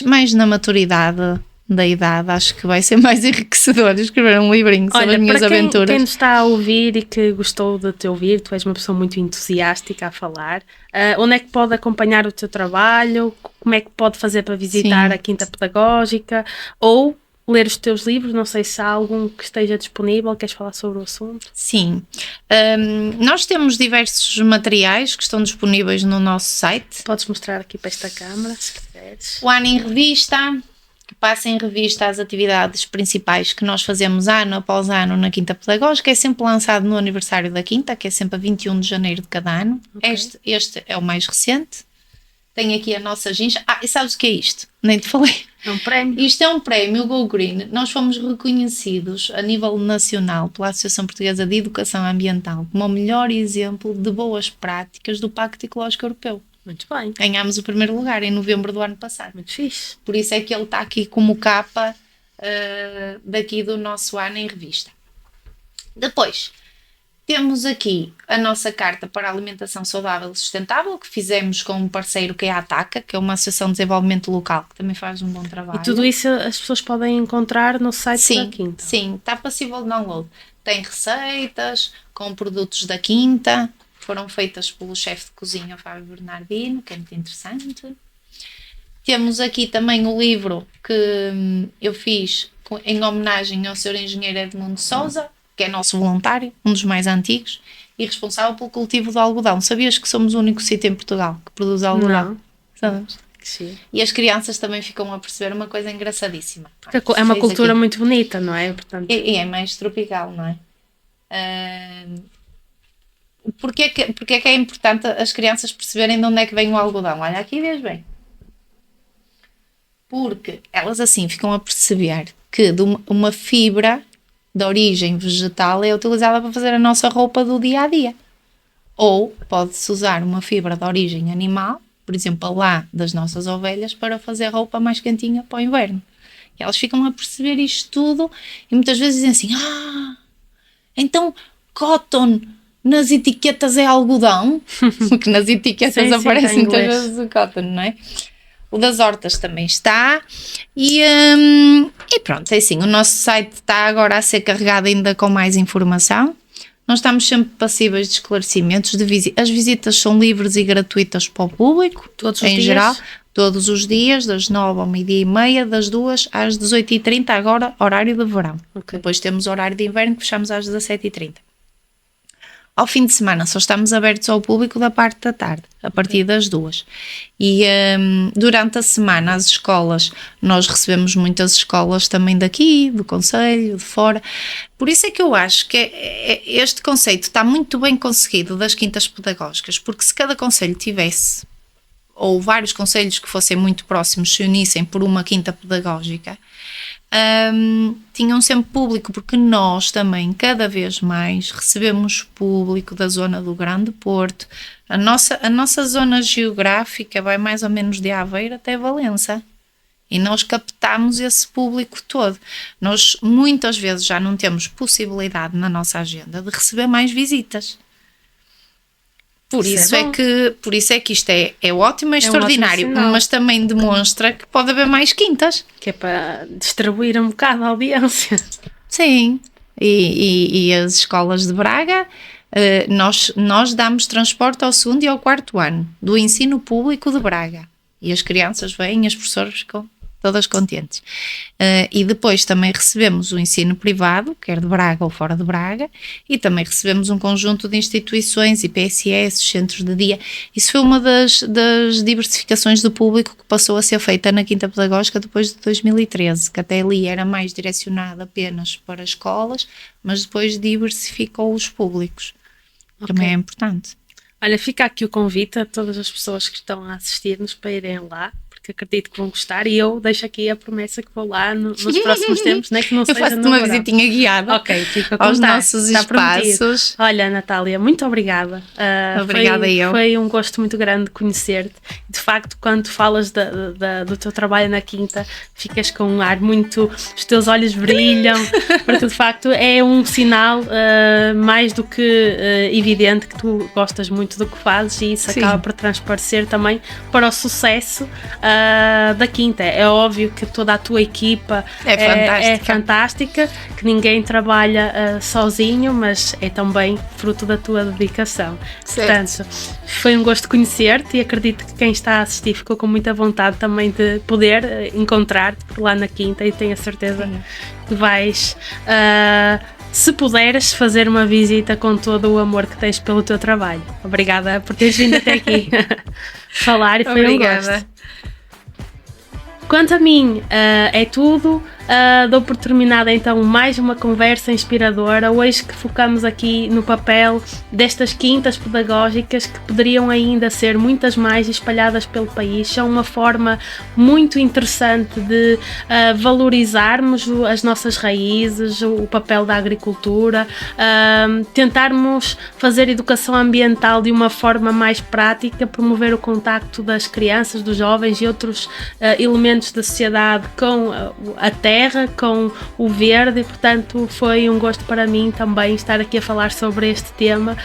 mais na maturidade da idade, acho que vai ser mais enriquecedor escrever um livrinho sobre as minhas aventuras. Quem nos está a ouvir e que gostou de te ouvir, tu és uma pessoa muito entusiástica a falar, onde é que pode acompanhar o teu trabalho? Como é que pode fazer para visitar a Quinta Pedagógica? Ou ler os teus livros? Não sei se há algum que esteja disponível, queres falar sobre o assunto? Sim, nós temos diversos materiais que estão disponíveis no nosso site. Podes mostrar aqui para esta câmara, se quiseres. O Ano em Revista, que passa em revista as atividades principais que nós fazemos ano após ano na Quinta Pedagógica, é sempre lançado no aniversário da Quinta, que é sempre a 21 de janeiro de cada ano. Okay. Este é o mais recente. Tem aqui a nossa ginja. E sabes o que é isto? Nem te falei. É um prémio. Isto é um prémio Go Green. Nós fomos reconhecidos a nível nacional pela Associação Portuguesa de Educação Ambiental como o melhor exemplo de boas práticas do Pacto Ecológico Europeu. Muito bem. Ganhámos o primeiro lugar em novembro do ano passado. Muito fixe. Por isso é que ele está aqui como capa daqui do nosso Ano em Revista. Depois, temos aqui a nossa Carta para a Alimentação Saudável e Sustentável, que fizemos com um parceiro que é a ATACA, que é uma associação de desenvolvimento local, que também faz um bom trabalho. E tudo isso as pessoas podem encontrar no site da Quinta? Sim, está passível de download. Tem receitas com produtos da Quinta, foram feitas pelo chefe de cozinha Fábio Bernardino, que é muito interessante. Temos aqui também o livro que eu fiz em homenagem ao Sr. Engenheiro Edmundo Sousa, que é nosso voluntário, um dos mais antigos, e responsável pelo cultivo do algodão. Sabias que somos o único sítio em Portugal que produz algodão? Não. Sabes? Sim. E as crianças também ficam a perceber uma coisa engraçadíssima. Porque é uma cultura muito bonita, não é? Portanto... E é mais tropical, não é? Porque é que é importante as crianças perceberem de onde é que vem o algodão? Olha, aqui vês bem. Porque elas assim ficam a perceber que uma fibra de origem vegetal é utilizada para fazer a nossa roupa do dia a dia. Ou pode-se usar uma fibra de origem animal, por exemplo, a lã das nossas ovelhas, para fazer roupa mais quentinha para o inverno. Elas ficam a perceber isto tudo e muitas vezes dizem assim, então cotton nas etiquetas é algodão, porque nas etiquetas aparece muitas vezes o cotton, não é? O das hortas também está e pronto, é assim, o nosso site está agora a ser carregado ainda com mais informação. Nós estamos sempre passíveis de esclarecimentos, as visitas são livres e gratuitas para o público, todos os em dias? Geral, todos os dias, das 9 ao meio-dia e meia, das 2 às 18h30, agora horário de verão. Okay. Depois temos horário de inverno que fechamos às 17h30. Ao fim de semana só estamos abertos ao público da parte da tarde, a partir das 2. E durante a semana as escolas, nós recebemos muitas escolas também daqui, do concelho, de fora. Por isso é que eu acho que este conceito está muito bem conseguido das quintas pedagógicas, porque se cada concelho tivesse, ou vários concelhos que fossem muito próximos se unissem por uma quinta pedagógica, tinham sempre público, porque nós também cada vez mais recebemos público da zona do Grande Porto. A nossa zona geográfica vai mais ou menos de Aveiro até Valença e nós captamos esse público todo. Nós muitas vezes já não temos possibilidade na nossa agenda de receber mais visitas. Por isso é que isto é ótimo, é extraordinário, mas também demonstra que pode haver mais quintas. Que é para distribuir um bocado a audiência. Sim, e as escolas de Braga, nós damos transporte ao 2º e ao 4º ano do ensino público de Braga. E as crianças vêm, as professoras ficam todas contentes. E depois também recebemos o ensino privado, quer de Braga ou fora de Braga, e também recebemos um conjunto de instituições, IPSS, centros de dia. Isso foi uma das diversificações do público que passou a ser feita na Quinta Pedagógica depois de 2013, que até ali era mais direcionada apenas para escolas, mas depois diversificou os públicos. Okay. Também é importante. Olha, fica aqui o convite a todas as pessoas que estão a assistir-nos para irem lá, porque acredito que vão gostar, e eu deixo aqui a promessa que vou lá nos próximos tempos, nem que não seja no verão. Eu faço-te uma visitinha guiada. Ok, fica a aos nossos espaços. Olha, Natália, muito obrigada. Obrigada eu. Foi um gosto muito grande conhecer-te. De facto, quando falas do teu trabalho na Quinta, ficas com um ar muito... Os teus olhos brilham, porque de facto é um sinal mais do que evidente que tu gostas muito do que fazes, e isso acaba por transparecer também para o sucesso da Quinta. É óbvio que toda a tua equipa é fantástica, que ninguém trabalha sozinho, mas é também fruto da tua dedicação. Certo. Portanto, foi um gosto conhecer-te, e acredito que quem está a assistir ficou com muita vontade também de poder encontrar-te por lá na Quinta, e tenho a certeza que vais, se puderes, fazer uma visita com todo o amor que tens pelo teu trabalho. Obrigada por teres vindo até aqui falar, e foi um gosto. Quanto a mim, é tudo. Dou por terminada então mais uma conversa inspiradora, hoje que focamos aqui no papel destas quintas pedagógicas, que poderiam ainda ser muitas mais espalhadas pelo país. São uma forma muito interessante de valorizarmos as nossas raízes, o papel da agricultura, tentarmos fazer educação ambiental de uma forma mais prática, promover o contacto das crianças, dos jovens e outros elementos da sociedade com a terra, com o verde, e portanto foi um gosto para mim também estar aqui a falar sobre este tema.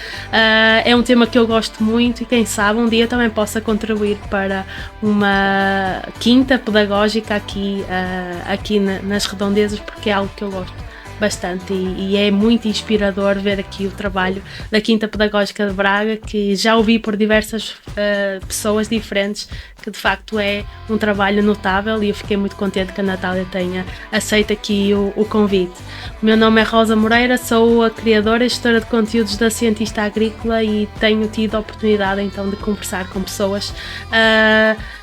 É um tema que eu gosto muito, e quem sabe um dia também possa contribuir para uma quinta pedagógica aqui nas redondezas, porque é algo que eu gosto bastante, e é muito inspirador ver aqui o trabalho da Quinta Pedagógica de Braga, que já ouvi por diversas pessoas diferentes, que de facto é um trabalho notável, e eu fiquei muito contente que a Natália tenha aceito aqui o convite. O meu nome é Rosa Moreira, sou a criadora e gestora de conteúdos da Cientista Agrícola, e tenho tido a oportunidade então de conversar com pessoas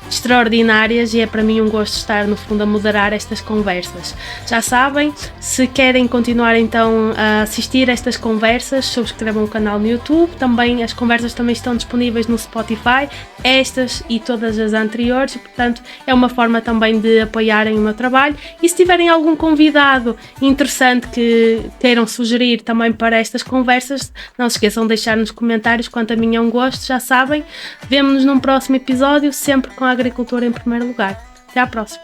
extraordinárias, e é para mim um gosto estar no fundo a moderar estas conversas. Já sabem, se querem continuar então a assistir a estas conversas, subscrevam o canal no YouTube. Também as conversas também estão disponíveis no Spotify, estas e todas as anteriores, e portanto é uma forma também de apoiarem o meu trabalho. E se tiverem algum convidado interessante que queiram sugerir também para estas conversas, não se esqueçam de deixar nos comentários. Quanto a mim é um gosto, já sabem. Vemo-nos num próximo episódio, sempre com a agricultura em primeiro lugar. Até à próxima.